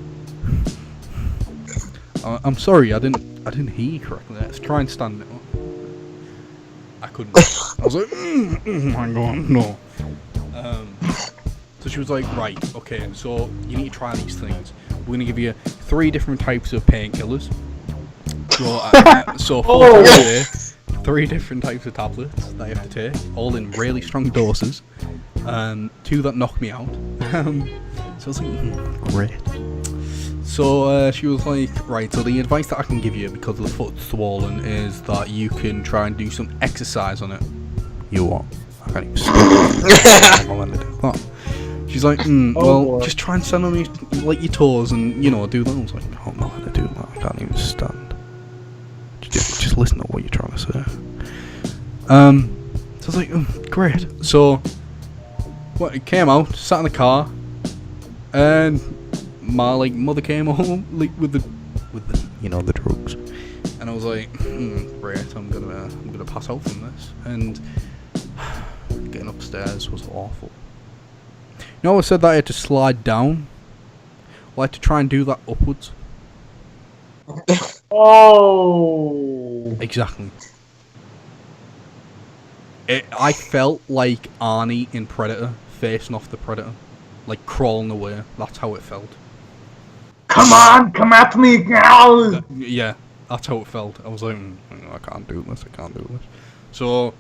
I'm sorry, I didn't hear you correctly. Let's try and stand on it. I couldn't. I was like, oh my god, no. So she was like, right, okay, so you need to try these things. We're going to give you 3 different types of painkillers. So for a day, 3 different types of tablets that you have to take, all in really strong doses. 2 that knocked me out. So I was like, great. So she was like, right, so the advice that I can give you because the foot's swollen is that you can try and do some exercise on it. You what? I can't even stop. She's like, well, just try and stand on your toes and, do that. I was like, I don't know how to do that. I can't even stand. listen to what you're trying to say. So I was like, great. So, it came out, sat in the car, and my mother came home with the the drugs, and I was like, great, I'm gonna pass out from this, and getting upstairs was awful. I said that I had to slide down. Well, I had to try and do that upwards. Oh. Exactly. I felt like Arnie in Predator, facing off the Predator. Like, crawling away. That's how it felt. Come on, come at me now! Yeah, that's how it felt. I was like, I can't do this, So,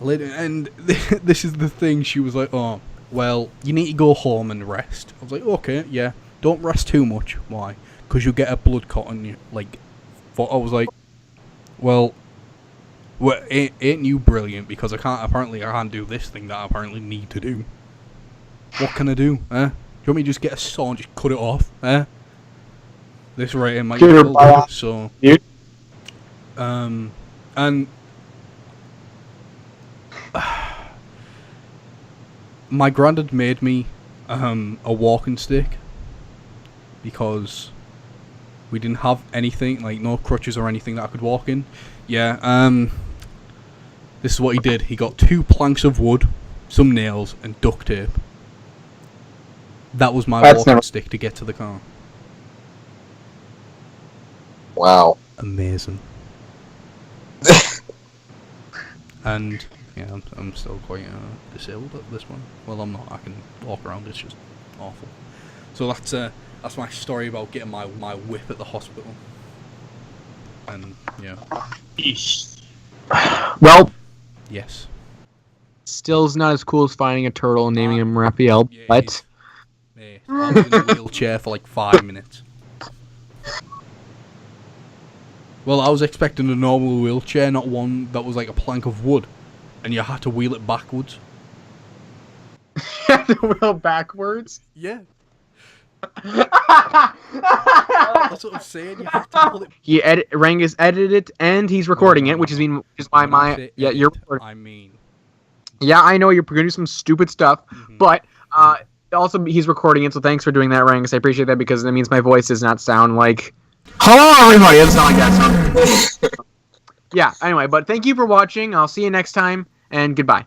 and this is the thing, she was like, oh, well, you need to go home and rest. I was like, okay, yeah, don't rest too much. Why? Because you'll get a blood clot on you. I was like, well, ain't you brilliant? Because I can't do this thing that I apparently need to do. What can I do, eh? Do you want me to just get a saw and just cut it off, eh? This rating might be so... and... my granddad made me, a walking stick. Because we didn't have anything, no crutches or anything that I could walk in. Yeah, this is what he did. He got 2 planks of wood, some nails, and duct tape. That was my walking stick to get to the car. Wow. Amazing. And, yeah, I'm still quite disabled at this one. Well, I'm not. I can walk around. It's just awful. So that's my story about getting my whip at the hospital. And, yeah. Well, yes. Still's not as cool as finding a turtle and naming him Raphael, yeah, but... I was in a wheelchair for 5 minutes. Well, I was expecting a normal wheelchair, not one that was a plank of wood. And you had to wheel it backwards. You had to wheel backwards? Yeah. That's what I'm saying. You have to pull it. Rangus edited it and he's recording it, which is why my you're recording. Yeah, I know you're gonna do some stupid stuff, but also he's recording it. So thanks for doing that, Rangus. I appreciate that because it means my voice does not sound like. Hello, everybody. It doesn't sound like that. So. Yeah. Anyway, but thank you for watching. I'll see you next time, and goodbye.